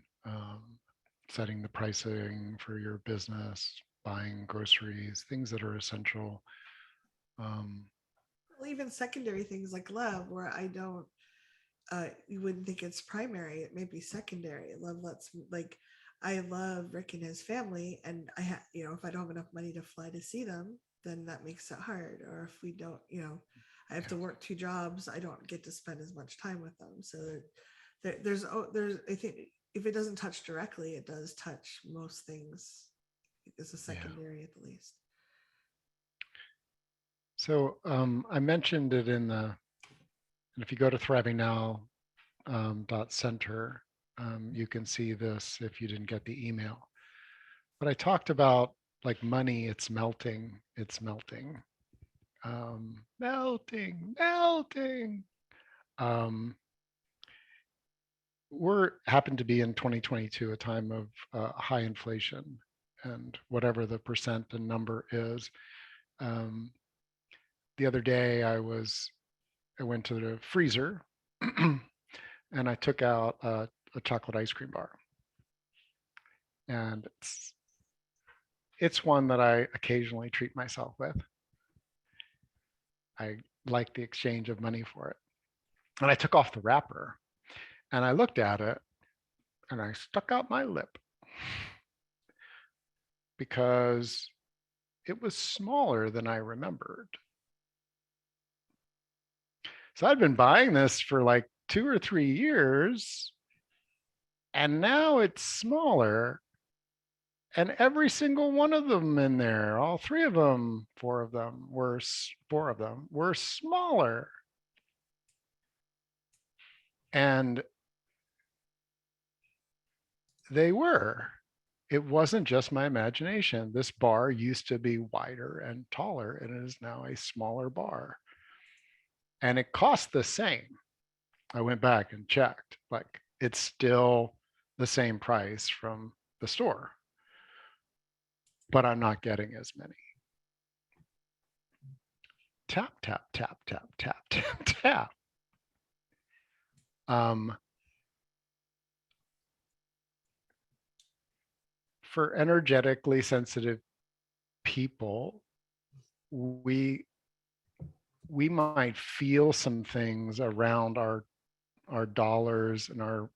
setting the pricing for your business, buying groceries, things that are essential. Um,
Well, even secondary things like love, where I don't, you wouldn't think it's primary. It may be secondary. Love lets like, I love Rick and his family, and if I don't have enough money to fly to see them, then that makes it hard. Or if we don't, I have
yeah,
to work 2 jobs, I don't get to spend as much time with them. So there's I think if it doesn't touch directly, it does touch most things. It's a
Yeah.
secondary at the least.
So I mentioned it and if you go to thrivingnow .center, you can see this if you didn't get the email. But I talked about like money, it's melting, melting. Um, we're happened to be in 2022, a time of high inflation, and whatever the percent and number is. Um, the other day, I went to the freezer and I took out a chocolate ice cream bar, and it's one that I occasionally treat myself with. I like the exchange of money for it, and I took off the wrapper and I looked at it and I stuck out my lip because it was smaller than I remembered. So I'd been buying this for like 2 or 3 years, and now it's smaller. And every single one of them in there, all three of them, four of them were smaller. And they were. It wasn't just my imagination. This bar used to be wider and taller, and it is now a smaller bar. And it cost the same. I went back and checked. Like it's still the same price from the store, but I'm not getting as many. Tap, tap, tap, tap, tap, tap, tap. Um, for energetically sensitive people, we we might feel some things around our dollars and our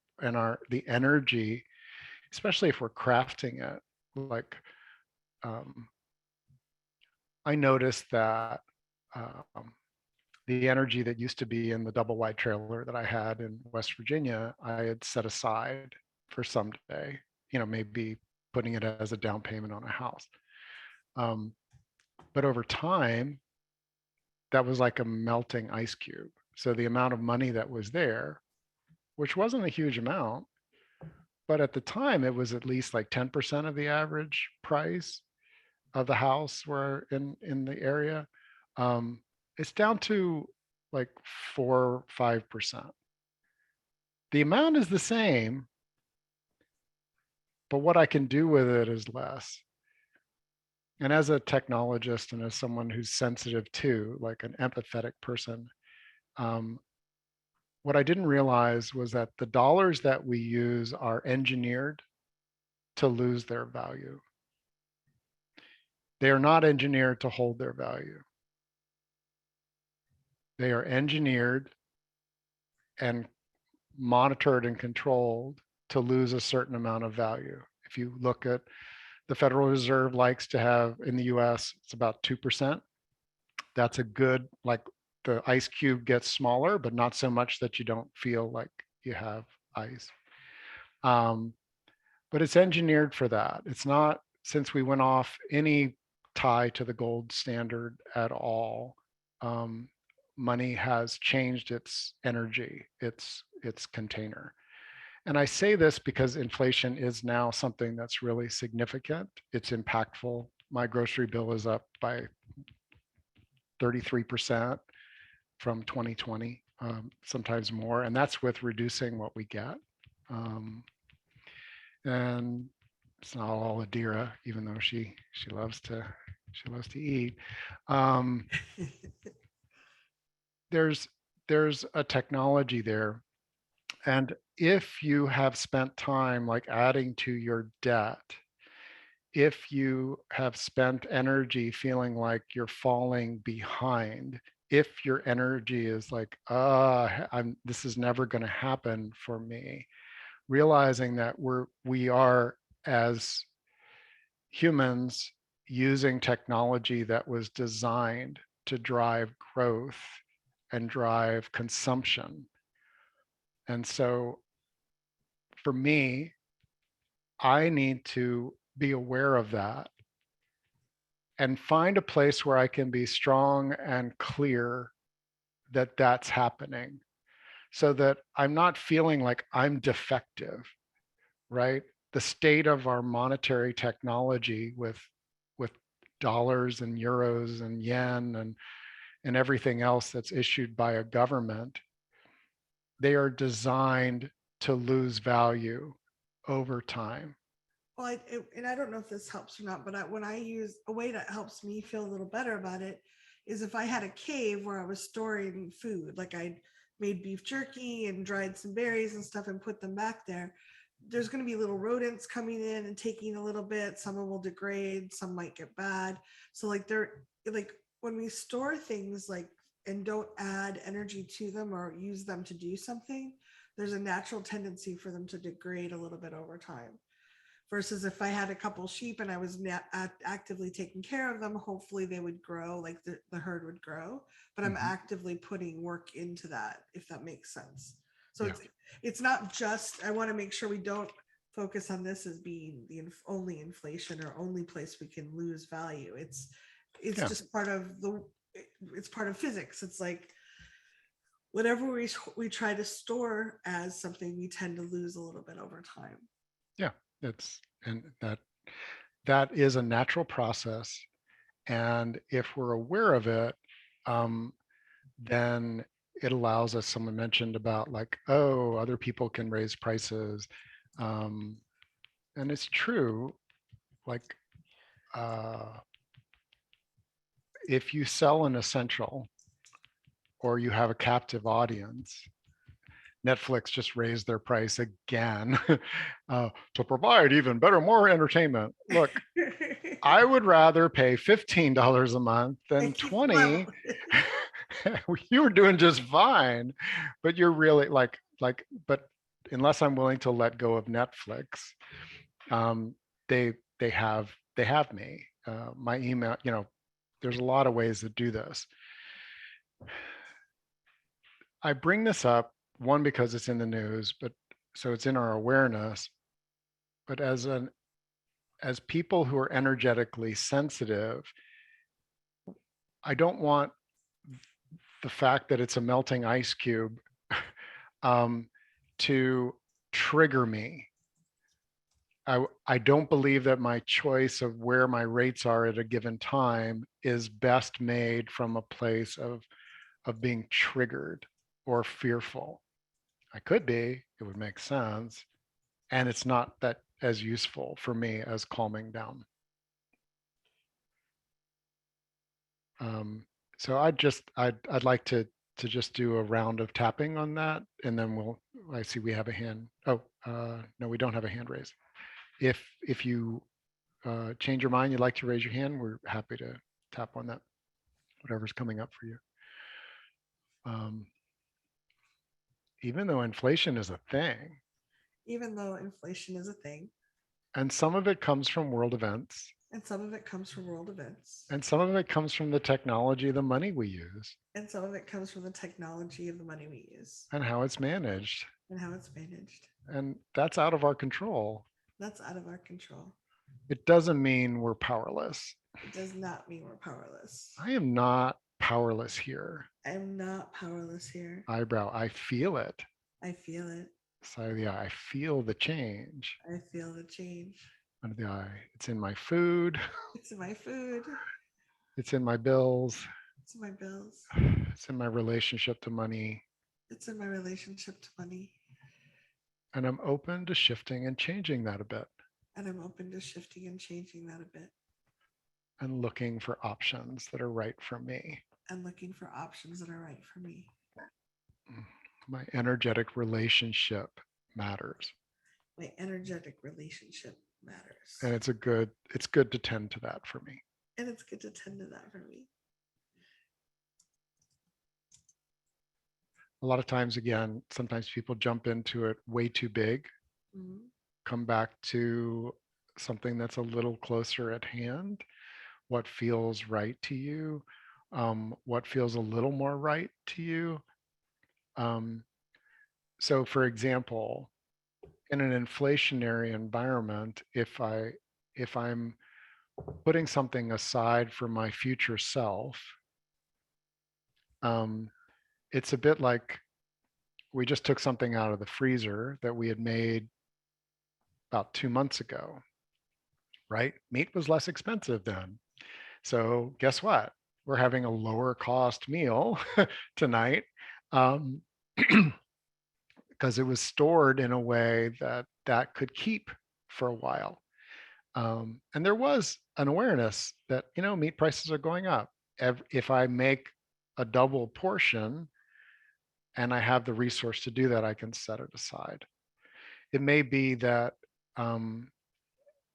the energy, especially if we're crafting it. Like um, I noticed that um, the energy that used to be in the double wide trailer that I had in West Virginia, I had set aside for someday, maybe putting it as a down payment on a house. Um, but over time, that was like a melting ice cube. So the amount of money that was there, which wasn't a huge amount, but at the time it was at least like 10% of the average price of the house were in the area. Um, it's down to like 4 or 5%. The amount is the same, but what I can do with it is less. And as a technologist and as someone who's sensitive to, like an empathetic person, um, what I didn't realize was that the dollars that we use are engineered to lose their value. They are not engineered to hold their value. They are engineered and monitored and controlled to lose a certain amount of value. If you look at the Federal Reserve likes to have in the US, it's about 2%. That's a good, like the ice cube gets smaller, but not so much that you don't feel like you have ice. Um, but it's engineered for that. It's not, since we went off any tie to the gold standard at all. Um, Money has changed its energy, its container. And I say this because inflation is now something that's really significant. It's impactful. My grocery bill is up by 33% from 2020, sometimes more, and that's with reducing what we get. Um, and it's not all Adira, even though she loves to eat. Um, there's there's a technology there, and if you have spent time like adding to your debt, if you have spent energy feeling like you're falling behind, if your energy is like, this is never going to happen for me, realizing that we are as humans using technology that was designed to drive growth and drive consumption. And so for me, I need to be aware of that and find a place where I can be strong and clear that that's happening so that I'm not feeling like I'm defective, right? The state of our monetary technology with dollars and euros and yen and everything else that's issued by a government, they are designed to lose value over time.
Well, and I don't know if this helps or not, but when I use a way that helps me feel a little better about it is if I had a cave where I was storing food, like I made beef jerky and dried some berries and stuff and put them back there. There's going to be little rodents coming in and taking a little bit. Some of them will degrade, some might get bad. So like they're like when we store things like and don't add energy to them or use them to do something, there's a natural tendency for them to degrade a little bit over time versus if I had a couple sheep and I was actively taking care of them, hopefully they would grow, like the herd would grow. But I'm
Mhm.
actively putting work into that, if that makes sense. So
Yeah,
it's not just. I want to make sure we don't focus on this as being the only inflation or only place we can lose value. It's
yeah,
just part of the. It's part of physics. It's like whatever we try to store as something, we tend to lose a little bit over time.
yeah. It's and that is a natural process, and if we're aware of it, um, then it allows us. Someone mentioned about like, oh, other people can raise prices, um, and it's true. Like, uh, if you sell an essential or you have a captive audience, Netflix just raised their price again to provide even better, more entertainment. Look, I would rather pay $15 a month than
And keep level.
20. You were doing just fine, but you're really but unless I'm willing to let go of Netflix, um, they they have they have me. My email, there's a lot of ways to do this. I bring this up one because it's in the news, but so it's in our awareness. But as people who are energetically sensitive, I don't want the fact that it's a melting ice cube um, to trigger me. I don't believe that my choice of where my rates are at a given time is best made from a place of being triggered or fearful. I could be, it would make sense. And it's not that as useful for me as calming down. Um, so I'd like to just do a round of tapping on that, and then I see we have a hand. Oh, no, we don't have a hand raised. If you change your mind, you'd like to raise your hand, we're happy to tap on that, whatever's coming up for you. Um, even though inflation is a thing,
Even though inflation is a thing,
and some of it comes from world events,
and some of it comes from world events,
and some of it comes from the technology, the money we use,
and some of it comes from the technology of the money we use
and how it's managed.
and how it's managed.
And that's out of our control.
That's out of our control.
It doesn't mean we're powerless.
It does not mean we're powerless.
I am not powerless here.
I am not powerless here.
Eyebrow, I feel it.
I feel it.
So yeah, I feel the change
I feel the change.
under the eye. It's in my food.
It's in my food.
It's in my bills.
It's in my bills.
It's in my relationship to money.
It's in my relationship to money.
And I'm open to shifting and changing that a bit
And I'm open to shifting and changing that a bit
and looking for options that are right for me.
and looking for options that are right for me.
My energetic relationship matters.
My energetic relationship matters.
And it's good to tend to that for me.
And it's good to tend to that for me.
A lot of times, again, sometimes people jump into it way too big,
Mm-hmm.
come back to something that's a little closer at hand, what feels right to you, what feels a little more right to you. Um, so, for example, in an inflationary environment, if I'm putting something aside for my future self, um, it's a bit like we just took something out of the freezer that we had made about 2 months ago, right? Meat was less expensive then. So guess what? We're having a lower cost meal tonight, um, because it was stored in a way that that could keep for a while. And there was an awareness that, meat prices are going up. If I make a double portion and I have the resource to do that, I can set it aside. It may be that um,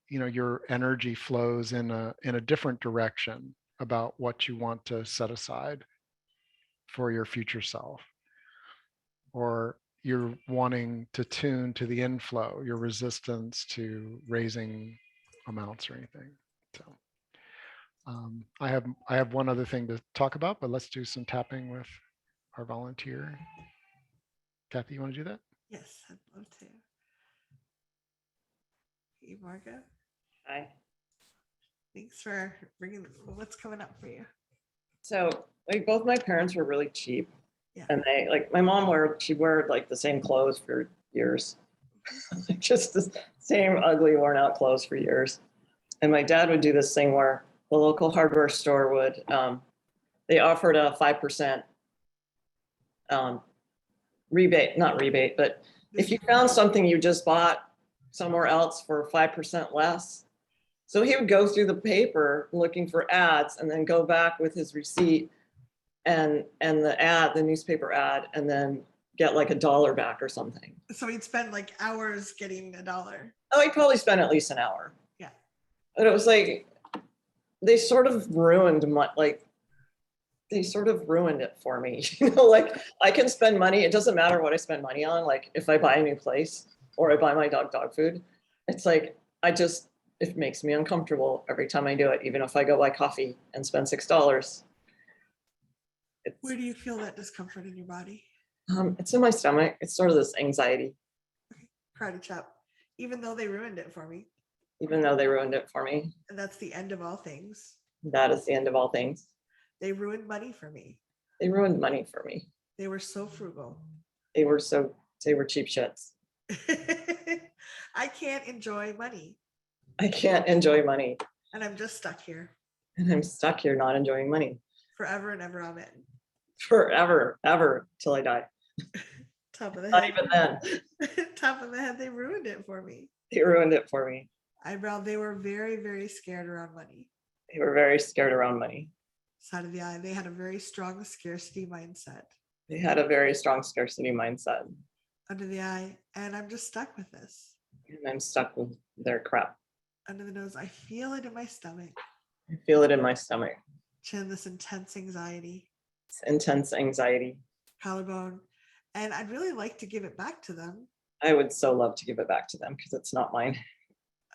your energy flows in a different direction about what you want to set aside for your future self, or you're wanting to tune to the inflow, your resistance to raising amounts or anything. So I have one other thing to talk about, but let's do some tapping with our volunteer. Kathy, you want to do that?
Yes, I'd love to. Hey, Margo.
Hi.
Thanks for bringing what's coming up for you.
So like both my parents were really cheap.
Yeah.
And they like my mom she wore like the same clothes for years. Just the same ugly worn out clothes for years. And my dad would do this thing where the local hardware store would they offered a 5% rebate, not rebate, but if you found something you just bought somewhere else for 5% less. So he would go through the paper looking for ads and then go back with his receipt and the newspaper ad, and then get like $1 back or something.
So he'd spend like hours getting $1.
Oh, he probably spent at least an hour.
Yeah.
But it was like, they sort of ruined they sort of ruined it for me. Like I can spend money. It doesn't matter what I spend money on. Like if I buy a new place or I buy my dog food, it's like, it makes me uncomfortable every time I do it, even if I go buy coffee and spend $6.
Where do you feel that discomfort in your body?
It's in my stomach. It's sort of this anxiety.
Karate chop. Even though they ruined it for me.
Even though they ruined it for me.
And that's the end of all things.
That is the end of all things.
They ruined money for me.
They ruined money for me.
They were so frugal.
They were cheap shits.
I can't enjoy money.
I can't enjoy money.
And I'm just stuck here.
And I'm stuck here not enjoying money.
Forever and ever, amen.
Forever, ever, till I die.
Top of the
Not
head.
even then.
Top of the head, they ruined it for me.
They ruined it for me.
Eyebrow, they were very, very scared around money.
They were very scared around money.
Side of the eye, they had a very strong scarcity mindset.
They had a very strong scarcity mindset.
Under the eye, and I'm just stuck with this.
And I'm stuck with their crap.
Under the nose, I feel it in my stomach.
I feel it in my stomach.
Chin, this intense anxiety.
It's intense anxiety.
Collarbone. And I'd really like to give it back to them.
I would so love to give it back to them because it's not mine.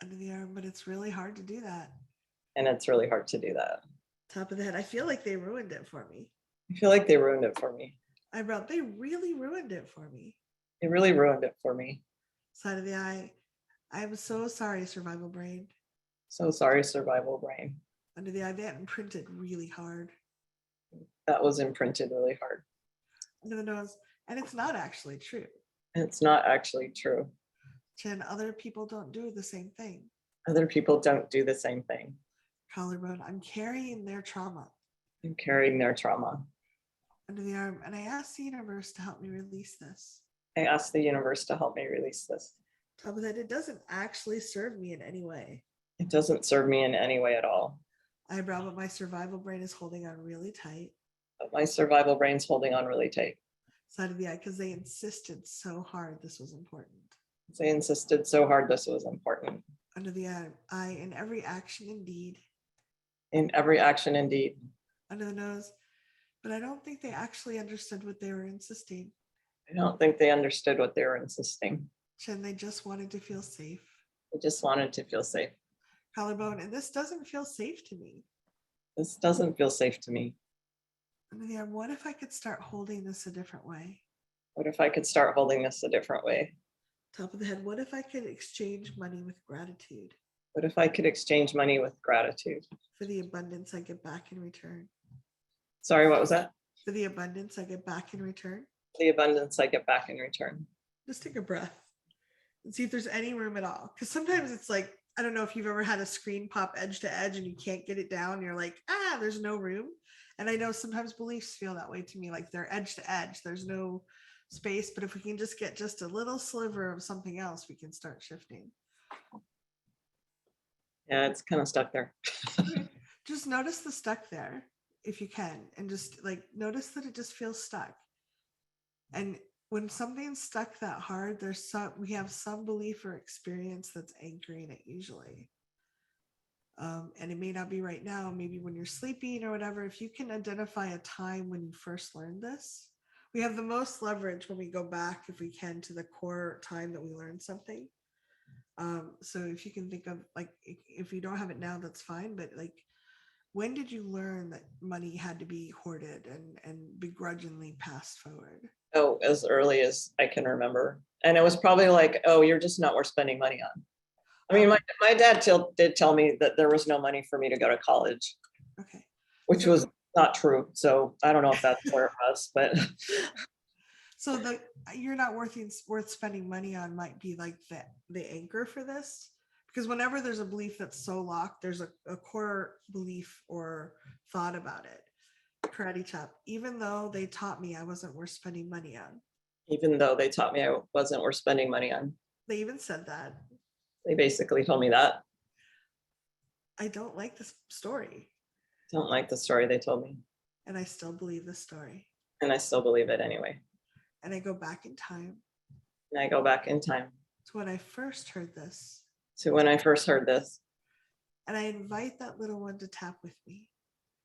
Under the arm, but it's really hard to do that.
And it's really hard to do that.
Top of the head, I feel like they ruined it for me.
I feel like they ruined it for me.
Eyebrow, they really ruined it for me.
They really ruined it for me.
Side of the eye, I'm so sorry, survival brain.
So sorry, survival brain.
Under the eye, that imprinted really hard.
That was imprinted really hard.
Under the nose, and it's not actually true.
And it's not actually true.
Chin, other people don't do the same thing.
Other people don't do the same thing.
Collarbone, I'm carrying their trauma.
I'm carrying their trauma.
Under the arm, and I ask the universe to help me release this.
I ask the universe to help me release this.
Top of that, it doesn't actually serve me in any way.
It doesn't serve me in any way at all.
Eyebrow, but my survival brain is holding on really tight.
But my survival brain's holding on really tight.
Side of the eye, because they insisted so hard this was important.
They insisted so hard this was important.
Under the eye, in every action and deed.
In every action and deed.
Under the nose, but I don't think they actually understood what they were insisting.
I don't think they understood what they were insisting.
Chin, they just wanted to feel safe.
They just wanted to feel safe.
Collarbone, and this doesn't feel safe to me.
This doesn't feel safe to me.
Under the arm, what if I could start holding this a different way?
What if I could start holding this a different way?
Top of the head, what if I could exchange money with gratitude
What if I could exchange money with gratitude?
for the abundance I get back in return?
Sorry, what was that?
For the abundance I get back in return?
The abundance I get back in return.
Just take a breath and see if there's any room at all. Because sometimes it's like, I don't know if you've ever had a screen pop edge to edge and you can't get it down. You're like, there's no room. And I know sometimes beliefs feel that way to me, like they're edge to edge. There's no space. But if we can just get just a little sliver of something else, we can start shifting.
Yeah, it's kind of stuck there.
Just notice the stuck there if you can. And just like notice that it just feels stuck. And when something's stuck that hard, we have some belief or experience that's anchoring it usually. And it may not be right now, maybe when you're sleeping or whatever. If you can identify a time when you first learned this, we have the most leverage when we go back, if we can, to the core time that we learned something. So if you can think of, like, if you don't have it now, that's fine. But like, when did you learn that money had to be hoarded and begrudgingly passed forward?
Oh, as early as I can remember. And it was probably like, oh, you're just not worth spending money on. I mean, my dad did tell me that there was no money for me to go to college.
Okay.
Which was not true. So I don't know if that's where it was, but.
So you're not worth spending money on might be like the anchor for this. Because whenever there's a belief that's so locked, there's a core belief or thought about it. Karate chop, even though they taught me I wasn't worth spending money on.
Even though they taught me I wasn't worth spending money on.
They even said that.
They basically told me that.
I don't like this story.
Don't like the story they told me.
And I still believe the story.
And I still believe it anyway.
And I go back in time.
And I go back in time.
To when I first heard this.
To when I first heard this.
And I invite that little one to tap with me.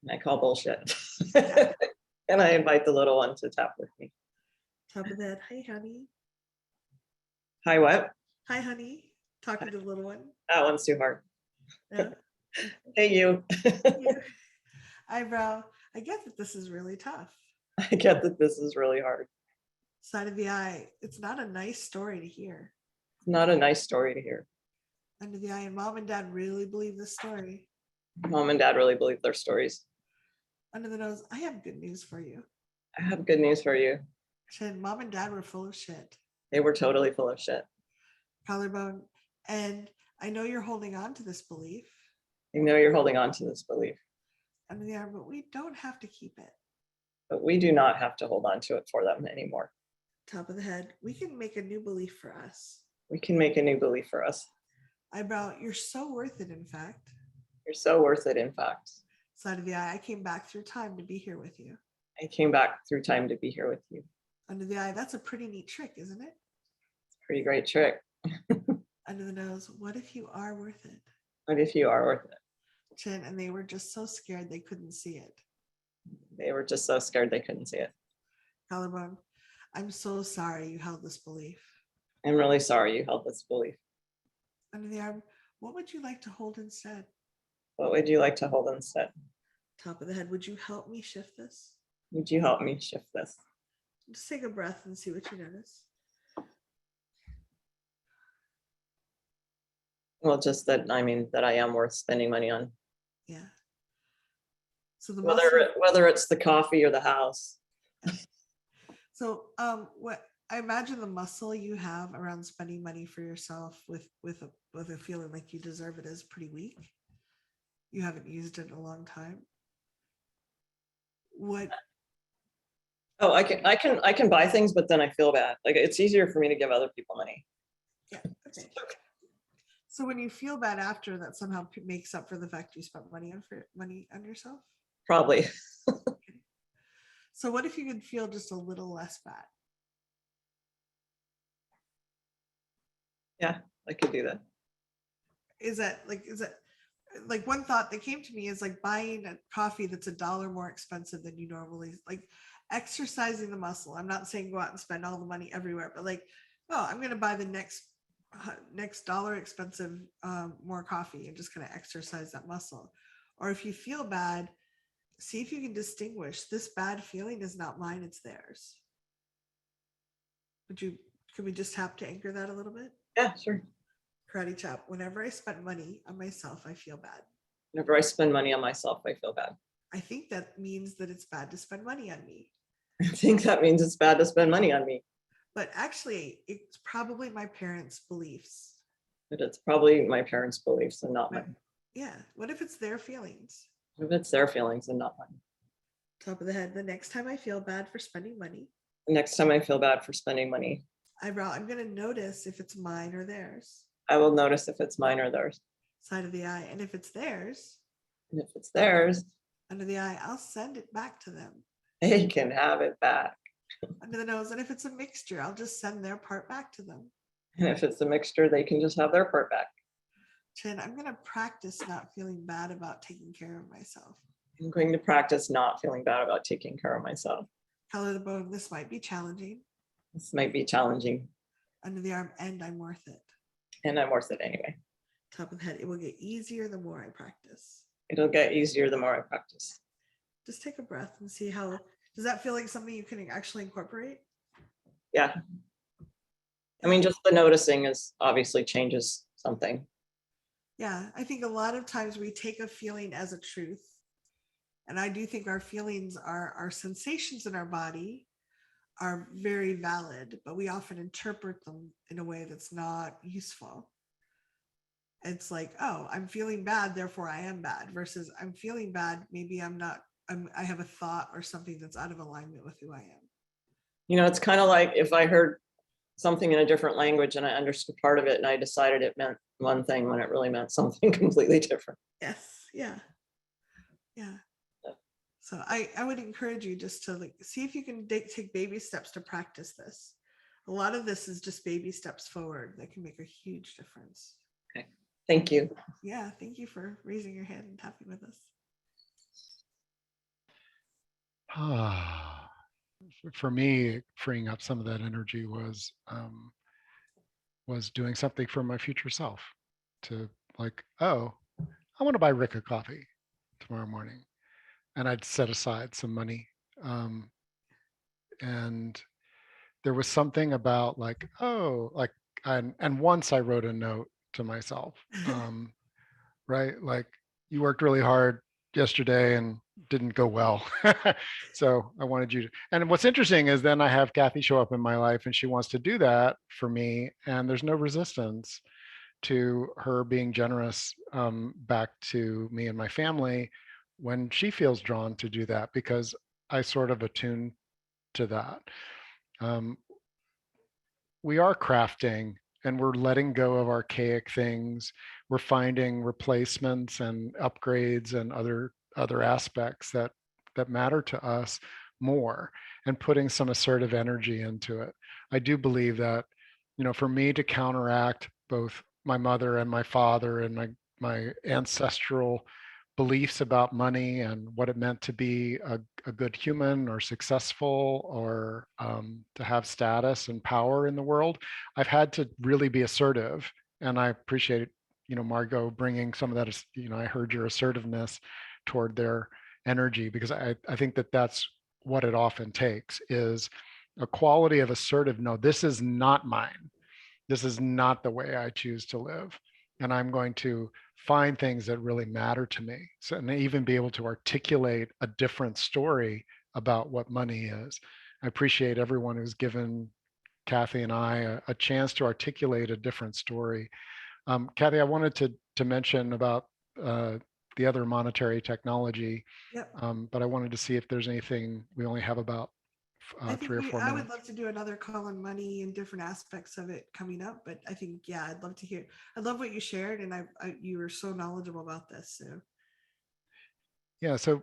And I call bullshit. And I invite the little one to tap with me.
Top of that, hi honey.
Hi what?
Hi honey. Talking to the little one.
That one's too hard.
Yeah.
Hey you.
Eyebrow. I get that this is really tough.
I get that this is really hard.
Side of the eye. It's not a nice story to hear.
It's not a nice story to hear.
Under the eye, and mom and dad really believe this story.
Mom and dad really believe their stories.
Under the nose, I have good news for you.
I have good news for you.
Chin, mom and dad were full of shit.
They were totally full of shit.
Collarbone. And I know you're holding on to this belief.
I know you're holding on to this belief.
Under the arm, but we don't have to keep it.
But we do not have to hold on to it for them anymore.
Top of the head, we can make a new belief for us.
We can make a new belief for us.
Eyebrow, you're so worth it, in fact.
You're so worth it, in fact.
Side of the eye, I came back through time to be here with you.
I came back through time to be here with you.
Under the eye, that's a pretty neat trick, isn't it?
It's a pretty great trick.
Under the nose, what if you are worth it?
What if you are worth it?
Chin, and they were just so scared they couldn't see it.
They were just so scared they couldn't see it.
Collarbone, I'm so sorry you held this belief.
I'm really sorry you held this belief.
Under the arm, what would you like to hold instead?
What would you like to hold instead?
Top of the head, would you help me shift this?
Would you help me shift this?
Just take a breath and see what you notice.
Well, just that, I mean, that I am worth spending money on.
Yeah. So the
whether it's the coffee or the house.
So what I imagine the muscle you have around spending money for yourself with a feeling like you deserve it is pretty weak. You haven't used it in a long time. What?
Oh, I can buy things, but then I feel bad. Like it's easier for me to give other people money.
Yeah. Okay. So when you feel bad after, that somehow makes up for the fact you spent money on yourself?
Probably.
Okay. So what if you could feel just a little less bad?
Yeah, I could do that.
Is that like one thought that came to me is like buying a coffee that's $1 more expensive than you normally, like exercising the muscle. I'm not saying go out and spend all the money everywhere, but like, oh, I'm going to buy the next dollar expensive more coffee and just kind of exercise that muscle. Or if you feel bad, see if you can distinguish this bad feeling is not mine, it's theirs. Would you Can we just tap to anchor that a little bit?
Yeah, sure.
Karate chop. Whenever I spend money on myself, I feel bad.
Whenever I spend money on myself, I feel bad.
I think that means that it's bad to spend money on me.
I think that means it's bad to spend money on me.
But actually, it's probably my parents' beliefs.
But it's probably my parents' beliefs and not mine.
Yeah. What if it's their feelings?
If it's their feelings and not mine.
Top of the head. The next time I feel bad for spending money,
The next time I feel bad for spending money,
I'm going to notice if it's mine or theirs.
I will notice if it's mine or theirs.
Side of the eye. And if it's theirs,
And if it's theirs,
under the eye, I'll send it back to them.
they can have it back.
Under the nose. And if it's a mixture, I'll just send their part back to them.
And if it's a mixture, they can just have their part back.
Chin, I'm going to practice not feeling bad about taking care of myself.
I'm going to practice not feeling bad about taking care of myself.
Color the bone. This might be challenging.
This might be challenging.
Under the arm, and I'm worth it.
And I'm worth it anyway.
Top of the head. It will get easier the more I practice.
It'll get easier the more I practice.
Just take a breath and see how, does that feel like something you can actually incorporate?
Yeah. I mean, just the noticing is obviously changes something.
Yeah, I think a lot of times we take a feeling as a truth. And I do think our feelings are our sensations in our body are very valid, but we often interpret them in a way that's not useful. It's like, oh, I'm feeling bad, therefore I am bad, versus I'm feeling bad, maybe I'm not, I have a thought or something that's out of alignment with who I am.
You know, it's kind of like if I heard something in a different language and I understood part of it and I decided it meant one thing when it really meant something completely different.
Yes. Yeah. Yeah. So I would encourage you just to like see if you can take baby steps to practice this. A lot of this is just baby steps forward that can make a huge difference.
Okay. Thank you.
Yeah. Thank you for raising your hand and tapping with us.
For me, freeing up some of that energy was doing something for my future self. To like, oh, I want to buy Rick a coffee tomorrow morning, and I'd set aside some money, and there was something about like, oh, like, and once I wrote a note to myself, right, like, you worked really hard yesterday and didn't go well. So I wanted you to, and what's interesting is then I have Kathy show up in my life and she wants to do that for me. And there's no resistance to her being generous back to me and my family when she feels drawn to do that, because I sort of attune to that. We are crafting and we're letting go of archaic things. We're finding replacements and upgrades and other aspects that matter to us more, and putting some assertive energy into it. I do believe that, for me to counteract both my mother and my father and my ancestral beliefs about money and what it meant to be a good human or successful or to have status and power in the world, I've had to really be assertive. And I appreciate, Margot, bringing some of that, I heard your assertiveness toward their energy, because I think that that's what it often takes, is a quality of assertive, no, this is not mine. This is not the way I choose to live. And I'm going to find things that really matter to me. So, and even be able to articulate a different story about what money is. I appreciate everyone who's given Kathy and I a chance to articulate a different story. Kathy, I wanted to mention about the other monetary technology,
Yep.
but I wanted to see if there's anything. We only have about
I think
3 or 4
I
minutes.
would love to do another call on money and different aspects of it coming up, but I think, yeah, I'd love to hear. I love what you shared, and you were so knowledgeable about this. So
Yeah, so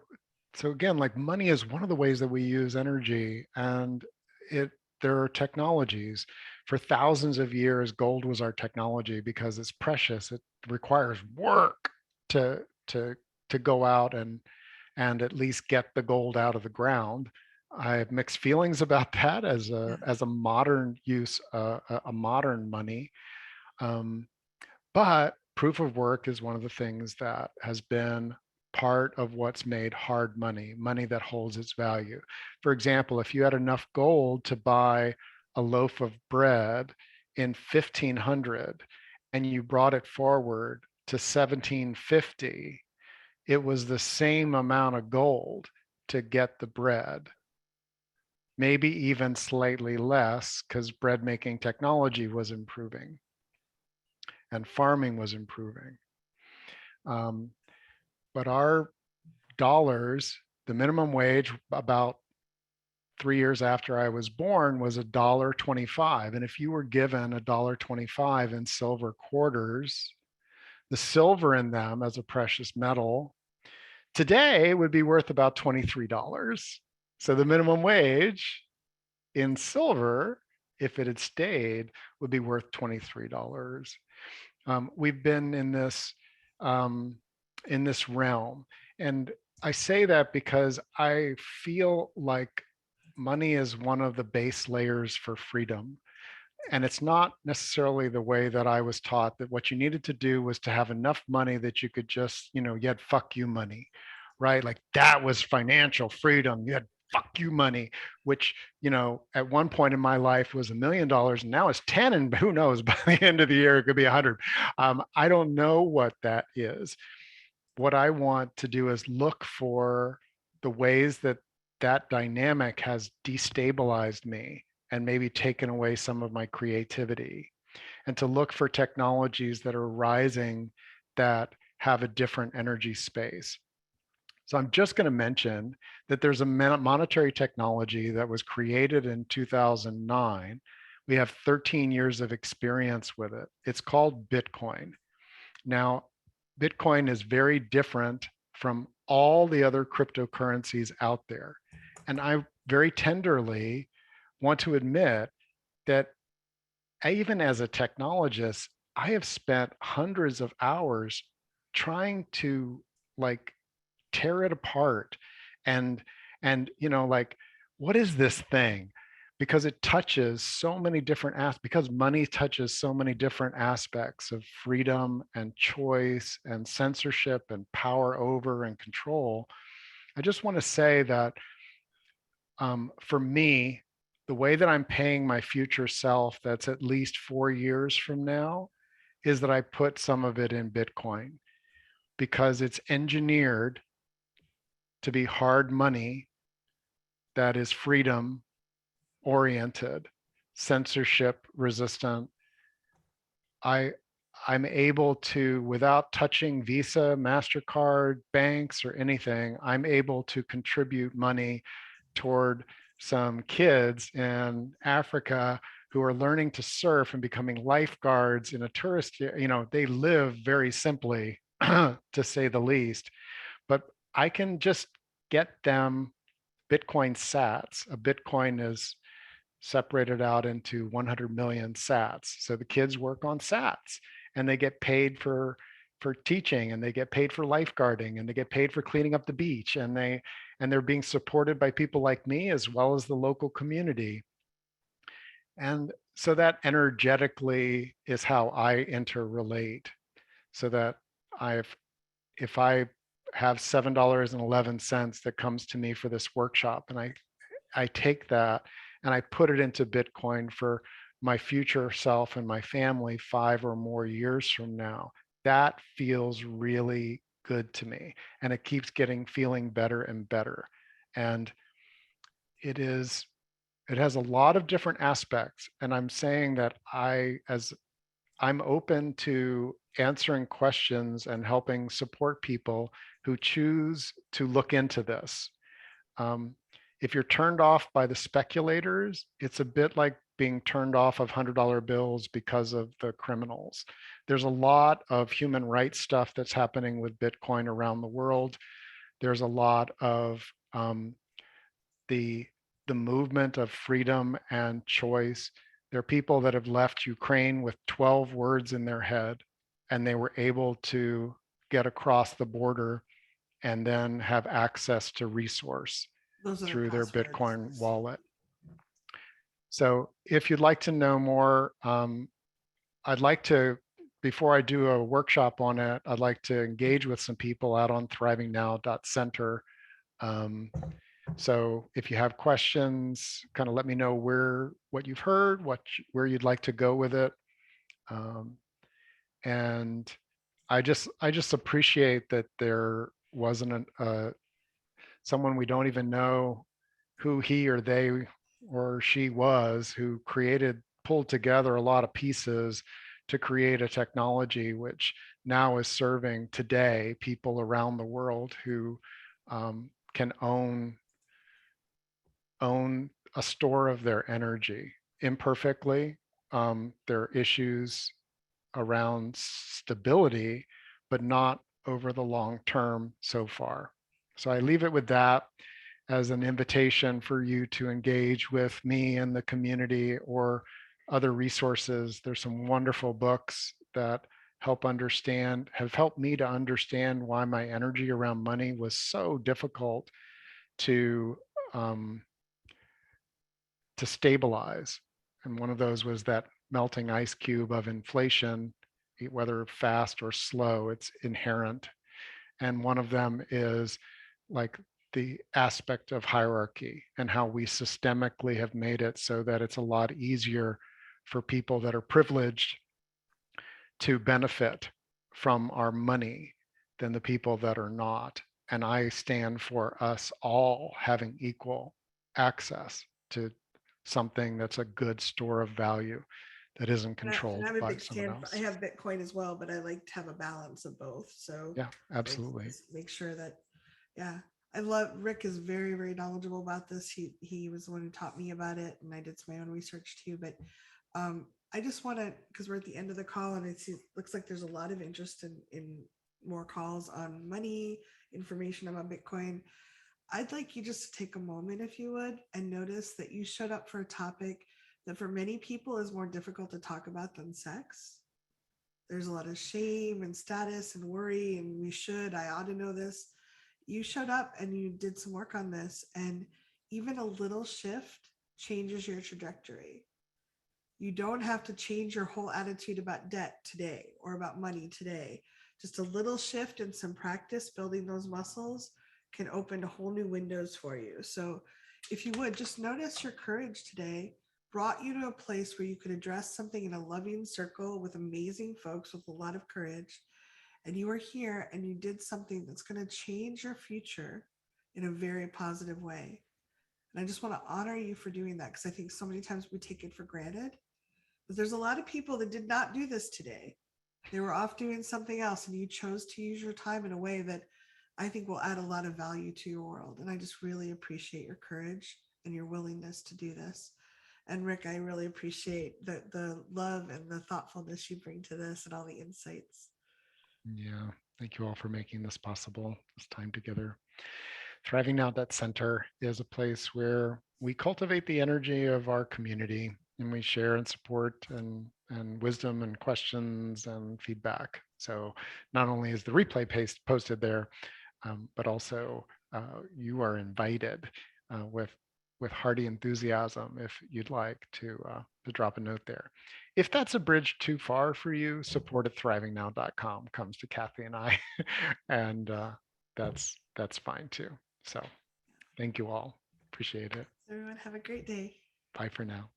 again, like, money is one of the ways that we use energy, and there are technologies. For thousands of years, gold was our technology because it's precious. It requires work to to to go out and at least get the gold out of the ground. I have mixed feelings about that as
yeah,
a modern use, a modern money. But proof of work is one of the things that has been part of what's made hard money, money that holds its value. For example, if you had enough gold to buy a loaf of bread in 1500 and you brought it forward to 1750, it was the same amount of gold to get the bread, maybe even slightly less because bread making technology was improving and farming was improving. Um, but our dollars, the minimum wage about 3 years after I was born was $1.25. And if you were given $1.25 in silver quarters, the silver in them as a precious metal today would be worth about $23. So the minimum wage in silver, if it had stayed, would be worth $23. We've been um, in this realm, and I say that because I feel like money is one of the base layers for freedom. And it's not necessarily the way that I was taught, that what you needed to do was to have enough money that you could just, you had fuck you money, right? Like that was financial freedom. You had fuck you money, which, at one point in my life was $1 million and now it's 10. And who knows, by the end of the year, it could be 100. I don't know what that is. What I want to do is look for the ways that that dynamic has destabilized me and maybe taken away some of my creativity, and to look for technologies that are rising that have a different energy space. So I'm just going to mention that there's a monetary technology that was created in 2009. We have 13 years of experience with it. It's called Bitcoin. Now, Bitcoin is very different from all the other cryptocurrencies out there. And I very tenderly want to admit that even as a technologist, I have spent hundreds of hours trying to like tear it apart and like, what is this thing? Because it touches so many different aspects, because money touches so many different aspects of freedom and choice and censorship and power over and control. I just want to say that for me, the way that I'm paying my future self, that's at least 4 years from now, is that I put some of it in Bitcoin because it's engineered to be hard money that is freedom oriented, censorship resistant. I I'm able to, without touching Visa, MasterCard, banks, or anything, I'm able to contribute money toward some kids in Africa who are learning to surf and becoming lifeguards in a tourist, they live very simply, to say the least. But I can just get them Bitcoin sats. A Bitcoin is separated out into 100 million sats. So the kids work on sats and they get paid for teaching, and they get paid for lifeguarding, and they get paid for cleaning up the beach, and they're being supported by people like me as well as the local community. And so that energetically is how I interrelate, so that I've if I have $7.11 that comes to me for this workshop, and I take that and I put it into Bitcoin for my future self and my family 5 or more years from now. That feels really good to me. And it keeps feeling better and better. And it is, it has a lot of different aspects. And I'm saying that I'm open to answering questions and helping support people who choose to look into this. Um, if you're turned off by the speculators, it's a bit like being turned off of $100 bills because of the criminals. There's a lot of human rights stuff that's happening with Bitcoin around the world. There's a lot of the the movement of freedom and choice. There are people that have left Ukraine with 12 words in their head, and they were able to get across the border and then have access to resource
Those are the
through their
passwords.
Bitcoin wallet. So if you'd like to know more, I'd like to, before I do a workshop on it, I'd like to engage with some people out on thrivingnow.center. So if you have questions, kind of let me know what you've heard, where you'd like to go with it. Um, and I just appreciate that there wasn't someone we don't even know who he or they or she was who pulled together a lot of pieces to create a technology which now is serving today people around the world who can own a store of their energy imperfectly. There are issues around stability, but not over the long term so far. So I leave it with that as an invitation for you to engage with me and the community or other resources. There's some wonderful books that have helped me to understand why my energy around money was so difficult to um, to stabilize. And one of those was that melting ice cube of inflation, whether fast or slow, it's inherent. And one of them is like the aspect of hierarchy and how we systemically have made it so that it's a lot easier for people that are privileged to benefit from our money than the people that are not. And I stand for us all having equal access to something that's a good store of value that isn't
And
controlled
I'm a
by
big
someone
stand for, I
else.
have Bitcoin as well, but I like to have a balance of both. So
Yeah,
like
absolutely.
just make sure that, yeah. I love Rick is very, very knowledgeable about this. He was the one who taught me about it and I did some my own research too. But I just want to, because we're at the end of the call and it looks like there's a lot of interest in more calls on money, information about Bitcoin. I'd like you just to take a moment, if you would, and notice that you showed up for a topic that for many people is more difficult to talk about than sex. There's a lot of shame and status and worry, and I ought to know this. You showed up and you did some work on this, and even a little shift changes your trajectory. You don't have to change your whole attitude about debt today or about money today. Just a little shift and some practice building those muscles can open whole new windows for you. So, if you would just notice your courage today brought you to a place where you could address something in a loving circle with amazing folks with a lot of courage. And you are here and you did something that's going to change your future in a very positive way. And I just want to honor you for doing that because I think so many times we take it for granted. But there's a lot of people that did not do this today. They were off doing something else, and you chose to use your time in a way that I think will add a lot of value to your world. And I just really appreciate your courage and your willingness to do this. And Rick, I really appreciate the love and the thoughtfulness you bring to this and all the insights.
Yeah. Thank you all for making this possible, this time together. Thriving Now Center is a place where we cultivate the energy of our community and we share and support and wisdom and questions and feedback. So not only is the replay posted there, but also you are invited with hearty enthusiasm if you'd like to drop a note there. If that's a bridge too far for you, support at thrivingnow.com comes to Kathy and I, and that's fine too. So thank you all. Appreciate it.
Everyone, have a great day.
Bye for now.